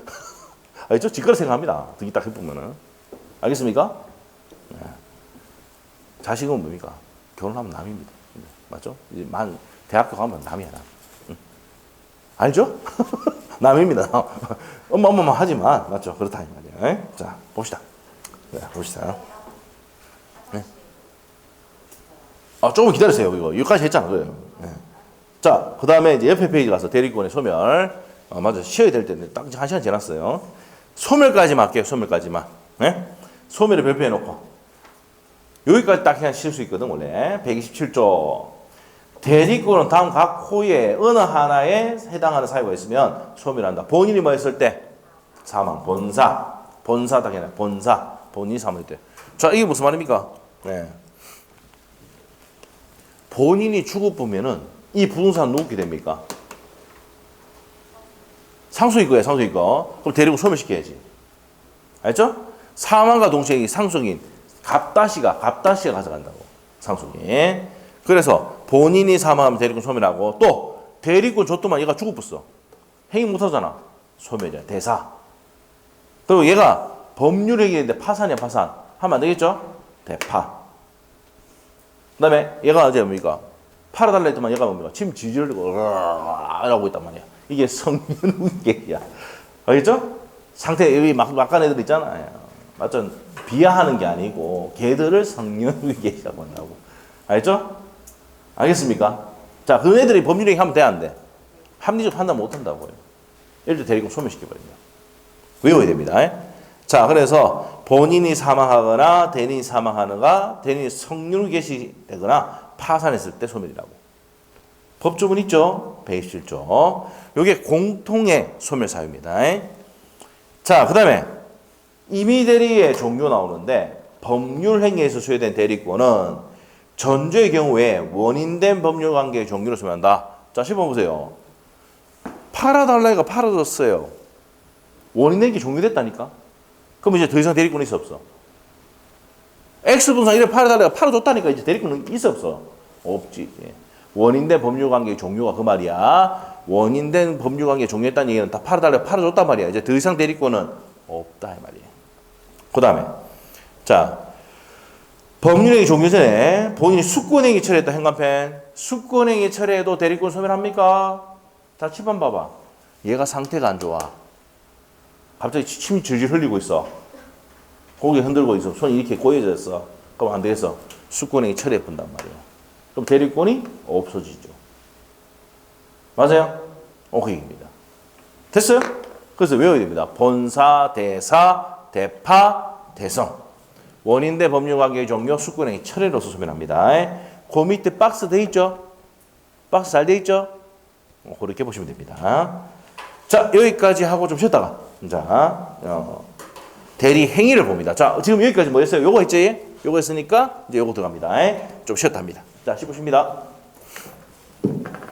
S1: 알겠죠? 지거라 생각합니다. 등이 딱 해보면은. 알겠습니까? 네. 자식은 뭡니까? 결혼하면 남입니다. 맞죠? 이제 대학교 가면 남이야, 남. 응. 알죠? 남입니다. 엄마 하지만, 맞죠? 그렇다, 이 말이야. 에? 자, 봅시다. 네, 봅시다. 네. 조금 기다리세요, 이거. 여기까지 했잖아, 그래요. 네. 자, 그 다음에 이제 옆에 페이지 가서 대리권의 소멸. 맞아. 쉬어야 될 텐데, 딱 1시간 지났어요. 소멸까지만 할게요, 소멸까지만. 네? 소멸을 별표해 놓고. 여기까지 딱 그냥 쉴 수 있거든, 원래. 127조. 대리권은 다음 각 호에 어느 하나에 해당하는 사유가 있으면 소멸한다. 본인이 뭐 했을 때? 사망, 본사. 본사 당연히 본사. 본인이 사망할 때. 자, 이게 무슨 말입니까? 네. 본인이 죽어보면은 이 부동산 누구게 됩니까? 상속이거예요, 상속이거. 그럼 데리고 소멸시켜야지. 알죠? 사망과 동시에 이 상속인 갑다시가 가져간다고. 상속인. 그래서 본인이 사망하면 대리권 소멸하고 또 대리권 줬더만 얘가 죽어버렸어. 행위 못하잖아. 소멸이야. 대사. 그리고 얘가 법률행위인데 파산이야, 파산. 하면 안 되겠죠? 대파. 그 다음에 얘가 어제 뭡니까? 팔아달라 했더만 얘가 뭡니까? 침 지지르고 이러고 있단 말이야. 이게 성년후계야. 알겠죠? 상태, 여기 막간 애들 있잖아요. 맞죠? 비하하는 게 아니고 걔들을 성령의 계시라고 한다고. 알죠? 알겠습니까? 자, 그 애들이 법률행위 하면 돼, 안 돼? 합리적 판단 못 한다고요. 예를 들어 대리금 소멸시켜버립니다. 외워야 됩니다. 자, 그래서 본인이 사망하거나 대리인이 사망하거나 대리인이 성령의 계시되거나 파산했을 때 소멸이라고. 법조문 있죠? 127조. 이게 공통의 소멸 사유입니다. 자, 그 다음에 임의대리의 종료 나오는데 법률행위에서 소유된 대리권은 전조의 경우에 원인된 법률관계의 종료로 소멸한다. 자, 10번 보세요. 팔아달라니까 팔아줬어요. 원인된 게 종료됐다니까? 그럼 이제 더 이상 대리권이 있어 없어? X분상 이래 팔아달라니까 팔아줬다니까 이제 대리권은 있어 없어? 없지. 원인된 법률관계의 종료가 그 말이야. 원인된 법률관계 종료했다는 얘기는 다 팔아달라고 팔아줬단 말이야. 이제 더 이상 대리권은 없다 이 말이야. 그 다음에 자, 법률행위 종료 전에 본인이 숙권행위 처리했다. 행간편. 숙권행위 처리해도 대리권 소멸합니까? 자, 7번 봐봐. 얘가 상태가 안 좋아. 갑자기 침이 질질 흘리고 있어. 고개 흔들고 있어. 손이 이렇게 꼬여져 있어. 그럼 안 되겠어. 숙권행위 처리해 본단 말이야. 그럼 대리권이 없어지죠. 맞아요? 오케이입니다. 됐어요? 그래서 외워야 됩니다. 본사, 대사, 대파, 대성. 원인대 법률관계의 종료, 숙권행위 철회로서 소멸합니다. 그 밑에 박스 돼 있죠? 박스 잘 돼 있죠? 그렇게 보시면 됩니다. 자, 여기까지 하고 좀 쉬었다가 자, 대리 행위를 봅니다. 자, 지금 여기까지 뭐 했어요? 요거 했지? 요거 했으니까 이제 요거 들어갑니다. 좀 쉬었다 합니다. 자, 씹으십니다.